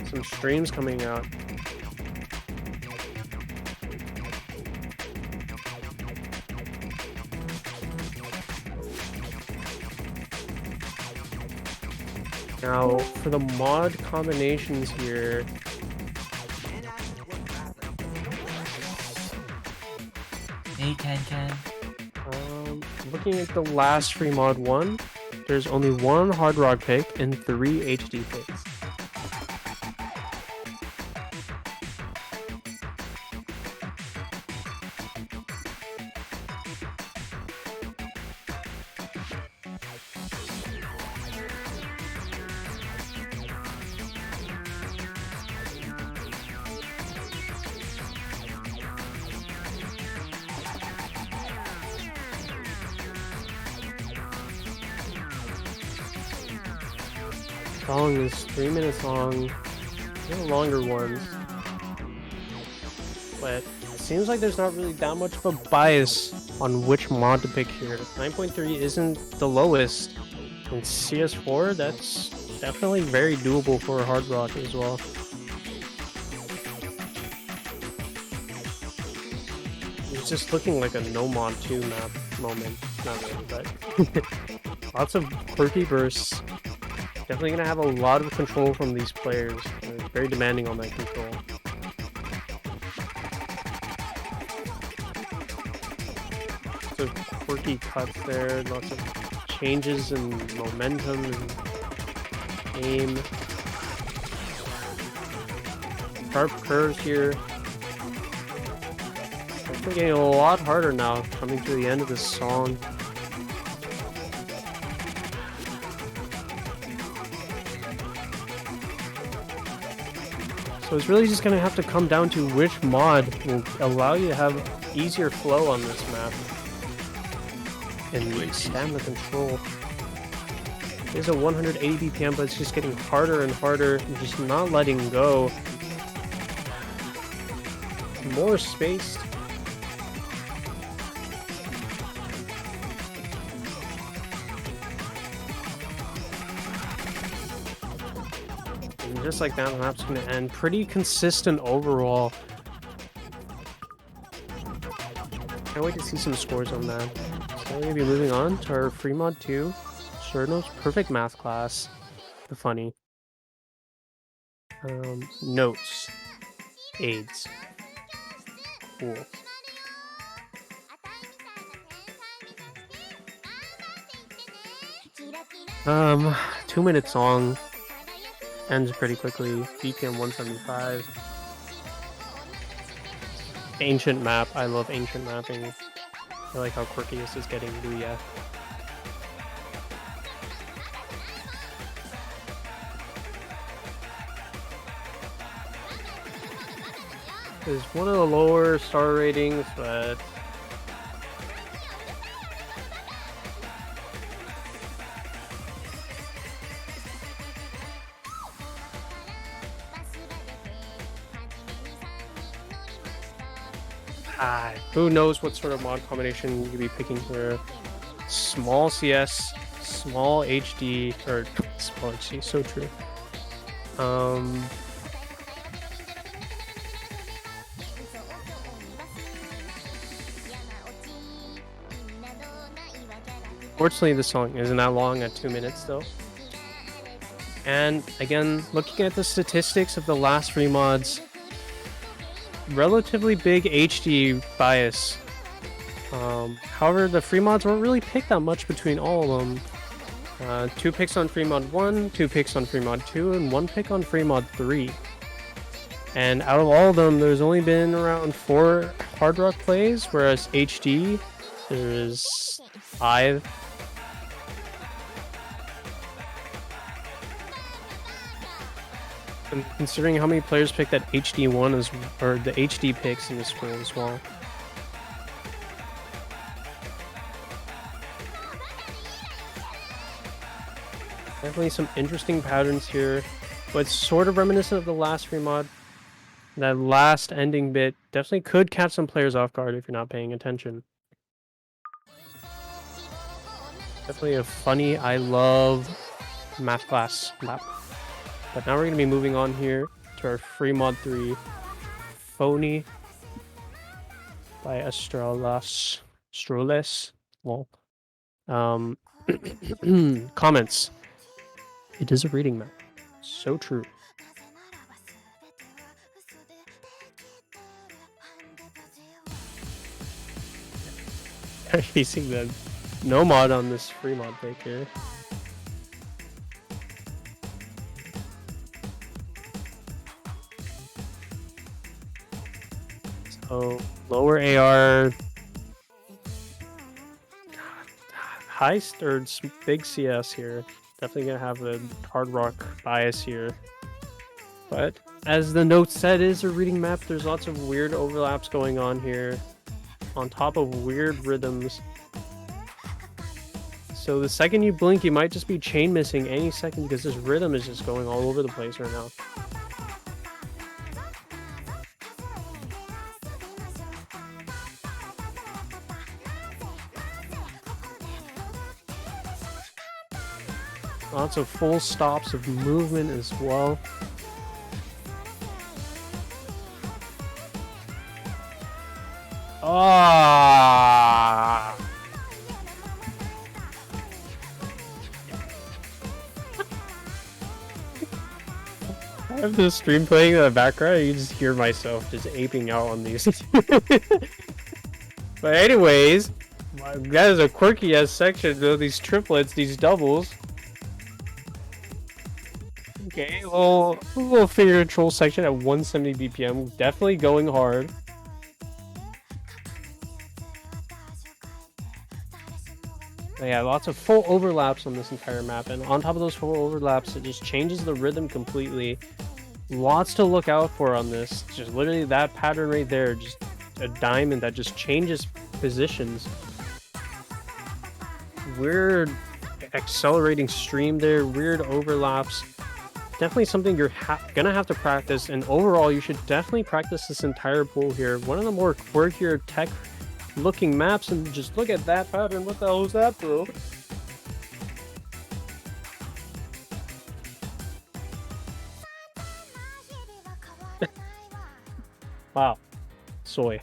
Some streams coming out. Now, for the mod combinations here, Hey, Can. looking at the last free mod one, there's only 1 hard rock pick and 3 HD picks. Song is 3 minutes long, the longer ones, but it seems like there's not really that much of a bias on which mod to pick here. 9.3 isn't the lowest, and CS4, that's definitely very doable for a hard rock as well. It's just looking like a no mod 2 map moment, not really, but lots of quirky bursts. Definitely going to have a lot of control from these players. They're very demanding on that control. Lots of quirky cuts there, lots of changes in momentum and aim. Sharp curves here. Definitely getting a lot harder now, coming to the end of this song. So it's really just going to have to come down to which mod will allow you to have easier flow on this map and stand the control. It is a 180 BPM, but it's just getting harder and harder and just not letting go. More spaced. And just like that, the map's going to end. Pretty consistent overall. Can't wait to see some scores on that. So we're going to be moving on to our free mod 2, Cerno's perfect math class, the funny. Notes. AIDS. Cool. 2-minute song. Ends pretty quickly. BPM 175. Ancient map. I love ancient mapping. I like how quirky this is getting. Booyah. is one of the lower star ratings, but who knows what sort of mod combination you could be picking here. Small CS, small HD, or small HD, so true. Fortunately, the song isn't that long at 2 minutes though. And again, looking at the statistics of the last three mods, relatively big HD bias. However, the free mods weren't really picked that much between all of them. 2 picks on free mod 1, 2 picks on free mod 2, and 1 pick on free mod 3. And out of all of them, there's only been around 4 hard rock plays, whereas HD, there's 5. And considering how many players picked that HD1 or the HD picks in this pool as well. Definitely some interesting patterns here, but it's sort of reminiscent of the last free mod. That last ending bit definitely could catch some players off guard if you're not paying attention. Definitely a funny, I love math class map. But now we're going to be moving on here to our free mod 3, Phony by Astralas. Well, comments. It is a reading map. So true. Facing the no mod on this free mod pick here. So lower AR, high or big CS here. Definitely gonna have a hard rock bias here. But as the note said, it is a reading map. There's lots of weird overlaps going on here, on top of weird rhythms. So the second you blink, you might just be chain missing any second because this rhythm is just going all over the place right now. Lots of full stops of movement as well. Ah! I have the stream playing in the background. You just hear myself just aping out on these. But anyways, that is a quirky ass section though. These triplets, these doubles. Okay, a little finger control section at 170 BPM, definitely going hard. But yeah, lots of full overlaps on this entire map, and on top of those full overlaps, it just changes the rhythm completely. Lots to look out for on this. Just literally that pattern right there, just a diamond that just changes positions. Weird accelerating stream there, weird overlaps. Definitely something you're gonna have to practice, and overall you should definitely practice this entire pool here. One of the more quirkier tech looking maps, and just look at that pattern. What the hell is that, bro? Wow. Soy.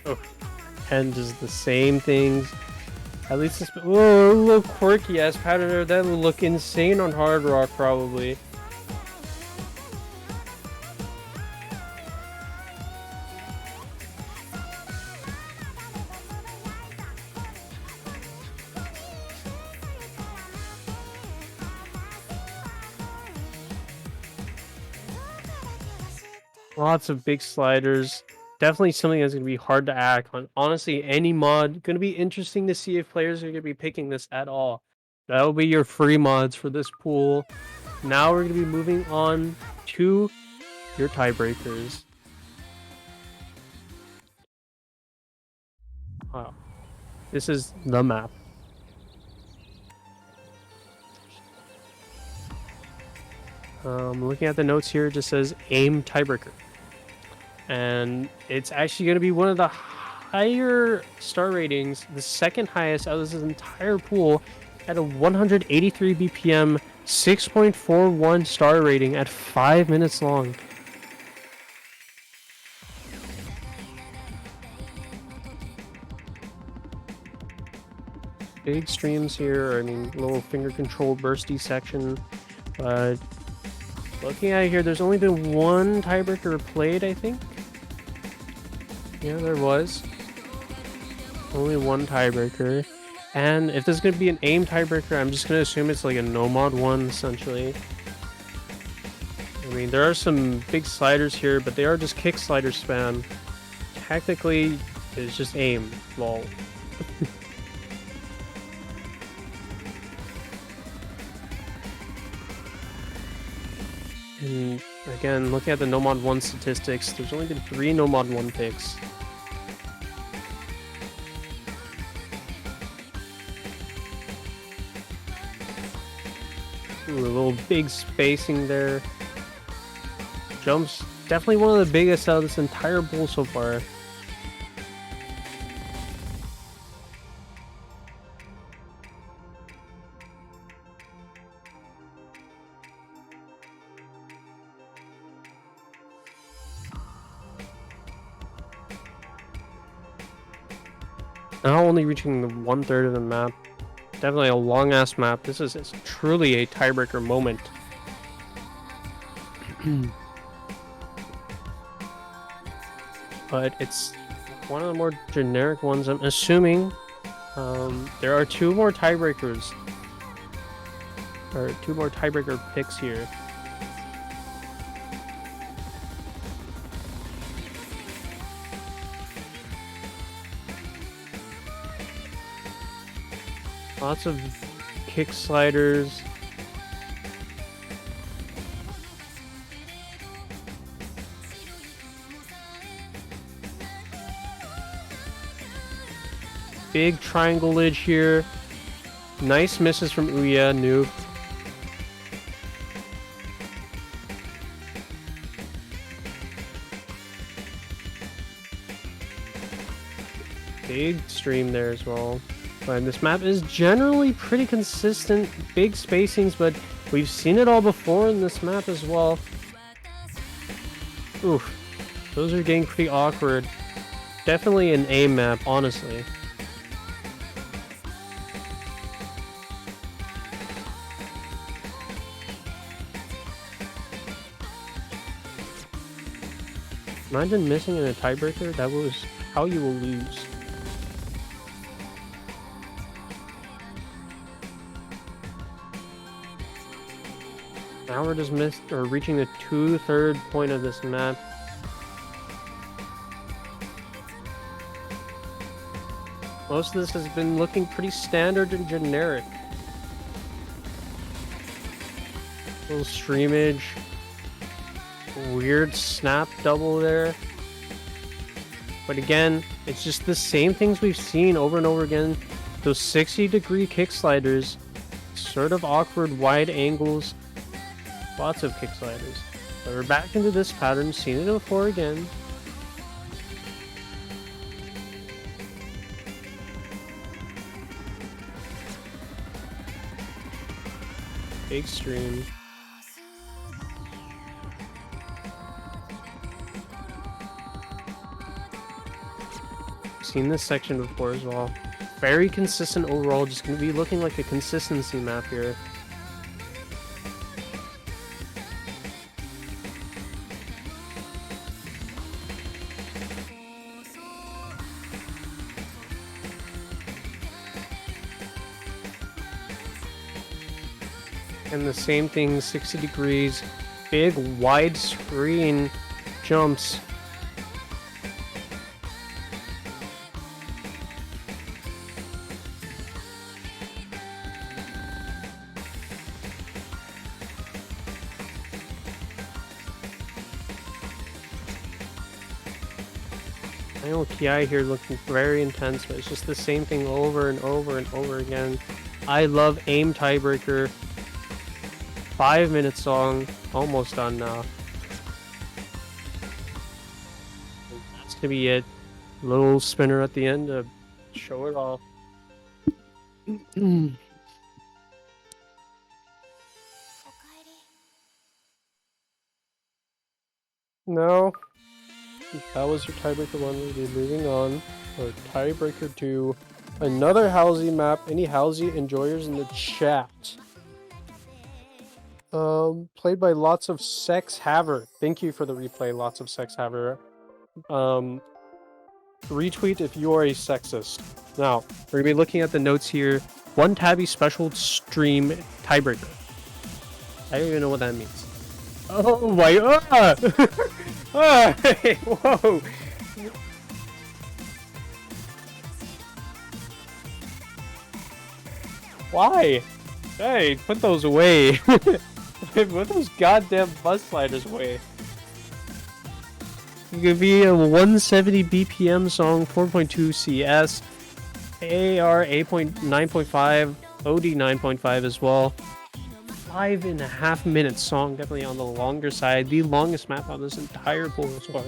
Oh, and does the same things. At least this, whoa, a little quirky ass pattern there. That would look insane on hard rock probably. Lots of big sliders. definitely something that's going to be hard to act on. Honestly, any mod, going to be interesting to see if players are going to be picking this at all. That'll be your free mods for this pool. Now we're going to be moving on to your tiebreakers. Wow. This is the map. Looking at the notes here, it just says aim tiebreaker. And it's actually going to be one of the higher star ratings, the second highest out of this entire pool, at a 183 BPM, 6.41 star rating at 5 minutes long. Big streams here, I mean, little finger control bursty section, but looking at it here, there's only been one tiebreaker played, I think. Yeah, there was. Only one tiebreaker. And if this is going to be an aim tiebreaker, I'm just going to assume it's like a no mod one, essentially. I mean, there are some big sliders here, but they are just kick slider spam. Technically, it's just aim. Lol. And again, looking at the no mod 1 statistics, there's only been 3 no mod 1 picks. Ooh, a little big spacing there. Jumps, definitely one of the biggest out of this entire pool so far. Now only reaching the 1/3 of the map. Definitely a long ass map. This is truly a tiebreaker moment. But it's one of the more generic ones. I'm assuming there are 2 more tiebreakers. Or 2 more tiebreaker picks here. Lots of kick sliders. Big triangle ledge here. Nice misses from Ouya, noob. Big stream there as well. But this map is generally pretty consistent, big spacings, but we've seen it all before in this map as well. Oof, those are getting pretty awkward. Definitely an aim map, honestly. Imagine missing in a tiebreaker, that was how you will lose. Now we're just reaching the 2/3 point of this map. Most of this has been looking pretty standard and generic. Little streamage. Weird snap double there. But again, it's just the same things we've seen over and over again. Those 60-degree kick sliders. Sort of awkward wide angles. Lots of kick sliders. But we're back into this pattern, seen it before again. Big stream. Seen this section before as well. Very consistent overall, just going to be looking like a consistency map here. And the same thing, 60 degrees, big wide screen jumps. I know Ki here looking very intense, but it's just the same thing over and over and over again. I love Aim Tiebreaker. 5-minute song, almost done now. And that's gonna be it. Little spinner at the end to show it off. No, that was your tiebreaker one. We'll be moving on. Or tiebreaker 2. Another Halsey map. Any Halsey enjoyers in the chat? Played by Lots of Sex Haver. Thank you for the replay, Lots of Sex Haver. Retweet if you are a sexist. Now, we're gonna be looking at the notes here. One Tabby special stream tiebreaker. I don't even know what that means. Oh my hey, whoa! Why? Hey, put those away. Put those goddamn bus sliders away. It could be a 170 BPM song, 4.2 CS, AR 8.9.5, OD 9.5 as well. 5.5 minute song, definitely on the longer side. The longest map on this entire pool so far.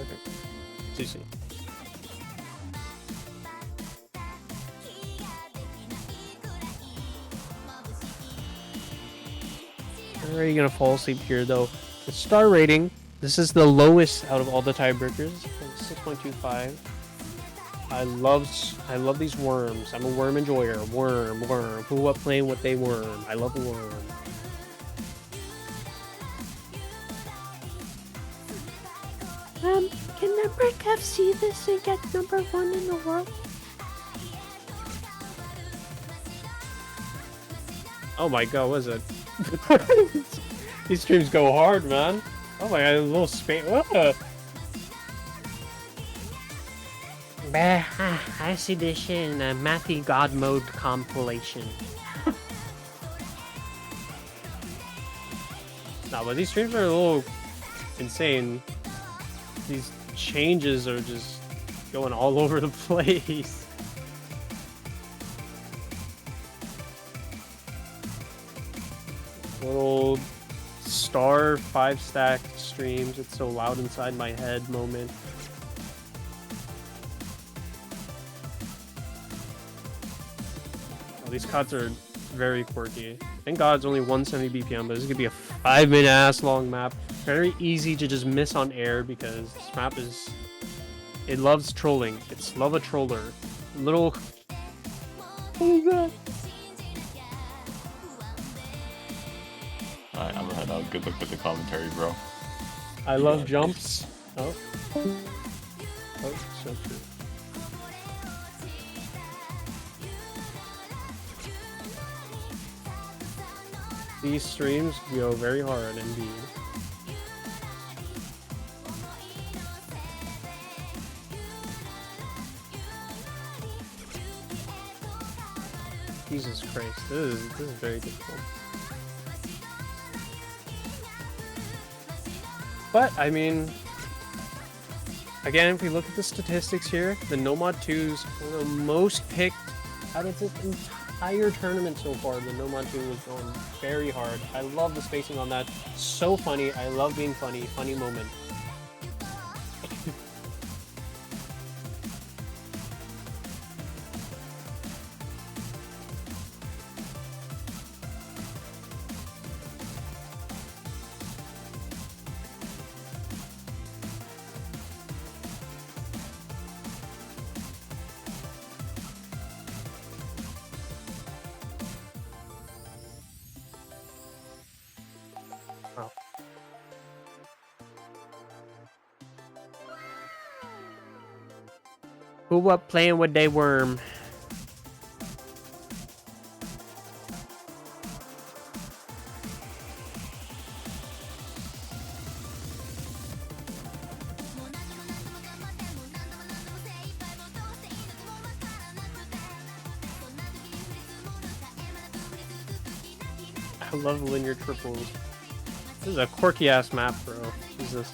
CC. I'm already gonna fall asleep here though. The star rating, this is the lowest out of all the tiebreakers, 6.25. I love these worms. I'm a worm enjoyer. Worm. Who up playing what they worm. I love worm. Can the Brick FC this and get #1 in the world? Oh my god, what is it? These streams go hard, man. Oh my god, a little space. I see this shit in a Matthew God mode compilation. Nah, but these streams are a little insane. These changes are just going all over the place. Little star 5-stack streams. It's so loud inside my head moment. Oh, these cuts are very quirky. Thank God it's only 170 BPM, but this is gonna be a 5-minute ass long map. Very easy to just miss on air because this map is... It loves trolling. It's love a troller. Little... What is that? Alright, I'm gonna head out. Good luck with the commentary, bro. I love jumps. Oh. Oh, so true. These streams go very hard indeed. Jesus Christ, this is very difficult. But I mean, again, if we look at the statistics here, the Nomad 2s were the most picked out of this entire tournament so far. The Nomad 2 was going very hard. I love the spacing on that. So funny. I love being funny. Funny moment. Who up playing with they worm? I love linear triples. This is a quirky ass map, bro. Jesus.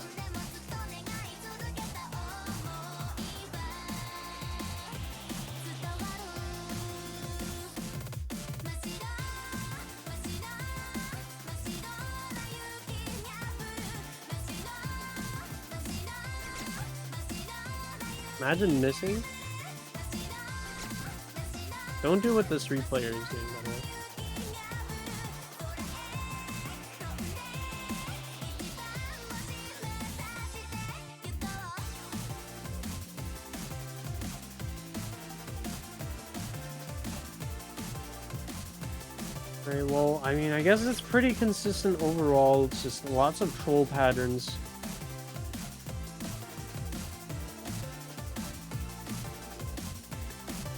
Imagine missing. Don't do what this 3 player is doing, by the way. Alright, well, I mean, I guess it's pretty consistent overall. It's just lots of troll patterns.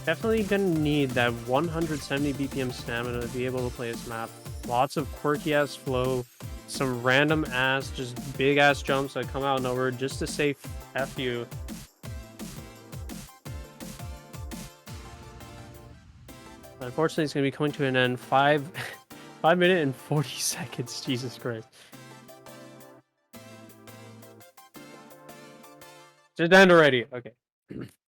Definitely gonna need that 170 BPM stamina to be able to play this map. Lots of quirky ass flow, some random ass, just big ass jumps that come out of nowhere just to say F you. Unfortunately, it's gonna be coming to an end. 5 minutes and 40 seconds. Jesus Christ. Just end already. Okay.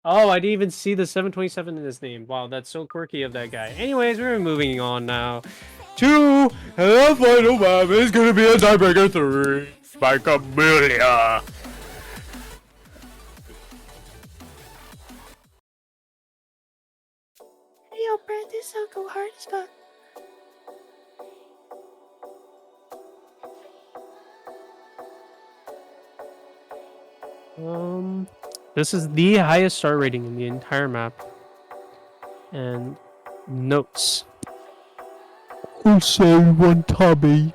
Oh, I didn't even see the 727 in his name. Wow, that's so quirky of that guy. Anyways, we're moving on now to the final map. It's gonna be a tiebreaker 3 by Camellia. Hey, yo, Brad, this song go hard as fuck. This is the highest star rating in the entire map. And notes. I'll say one Tommy.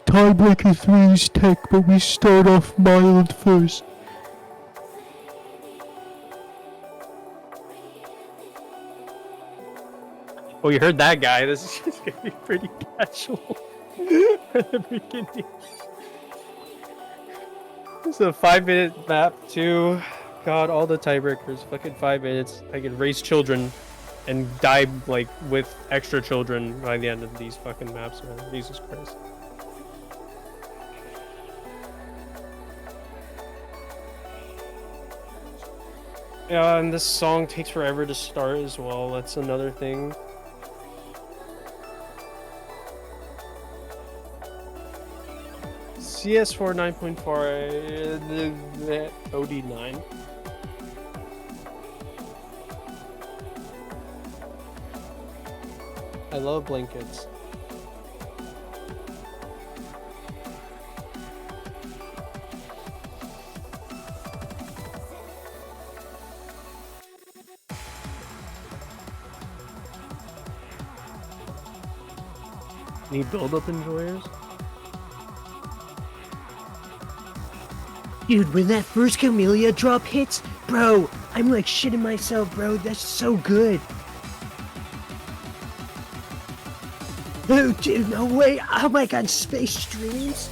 Tiebreaker 3's tech, but we start off mild first. Oh, you heard that guy. This is just gonna be pretty casual for the beginning. This is a 5-minute map too. God, all the tiebreakers. Fucking 5 minutes. I could raise children and die like with extra children by the end of these fucking maps, man. Jesus Christ. Yeah, and this song takes forever to start as well. That's another thing. CS4 9.4 OD9. I love blankets. Any build-up enjoyers? Dude, when that first Camellia drop hits, bro, I'm like shitting myself, bro. That's so good. Oh, dude, no way. Oh my god, space streams?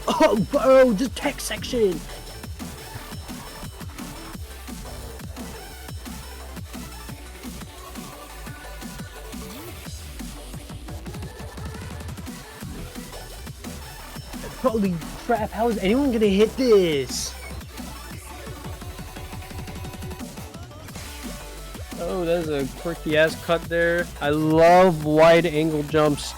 Oh, bro, the tech section. Holy crap, how is anyone gonna hit this? Oh, that's a quirky ass cut there. I love wide angle jumps.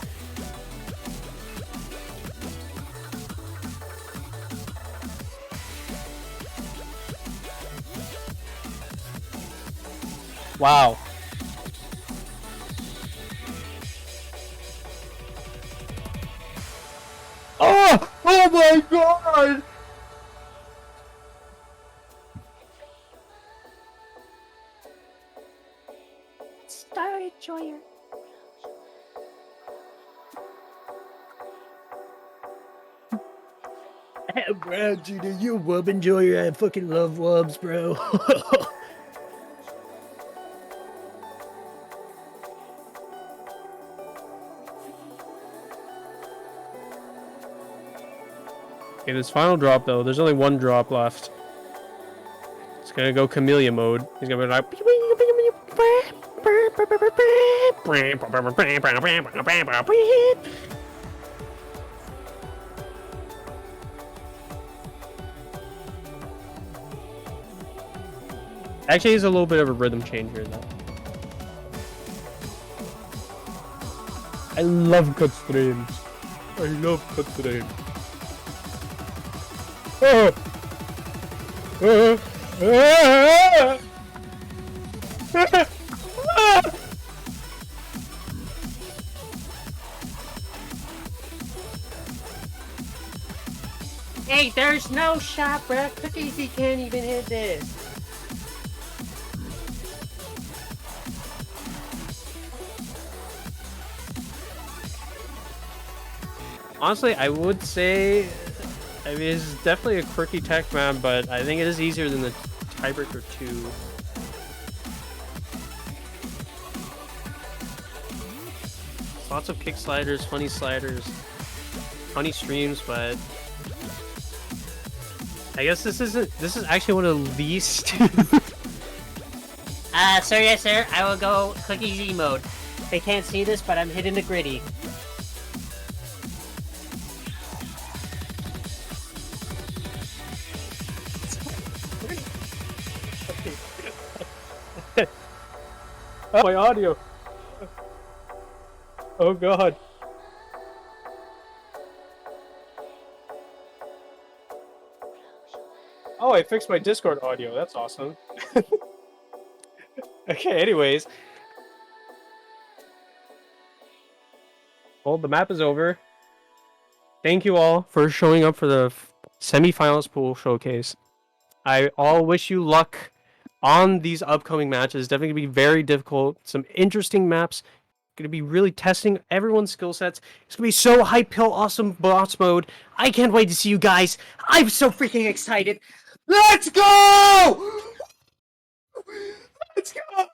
Wow. Oh! Oh my god! Star Enjoyer. Hey, bro, dude, you a wub enjoyer. I fucking love wubs, bro. Okay, this final drop though, there's only one drop left. It's gonna go Camellia mode. He's gonna be like. Actually, he's a little bit of a rhythm changer though. I love cut streams. I love cut streams. Hey, there's no shot, bruh. Cookies, he can't even hit this. Honestly, I would say, I mean, it's definitely a quirky tech map, but I think it is easier than the Tiebreaker 2. Lots of kick sliders, funny funny streams, but I guess this is actually one of the least. Sir, yes, sir. I will go click easy mode. They can't see this, but I'm hitting the gritty. Oh, my audio. Oh god. Oh, I fixed my Discord audio. That's awesome. Okay, anyways. Well, the map is over. Thank you all for showing up for the semifinals pool showcase. I all wish you luck on these upcoming matches. Definitely gonna be very difficult. Some interesting maps. Gonna be really testing everyone's skill sets. It's gonna be so hype pill awesome boss mode. I can't wait to see you guys. I'm so freaking excited. Let's go! Let's go!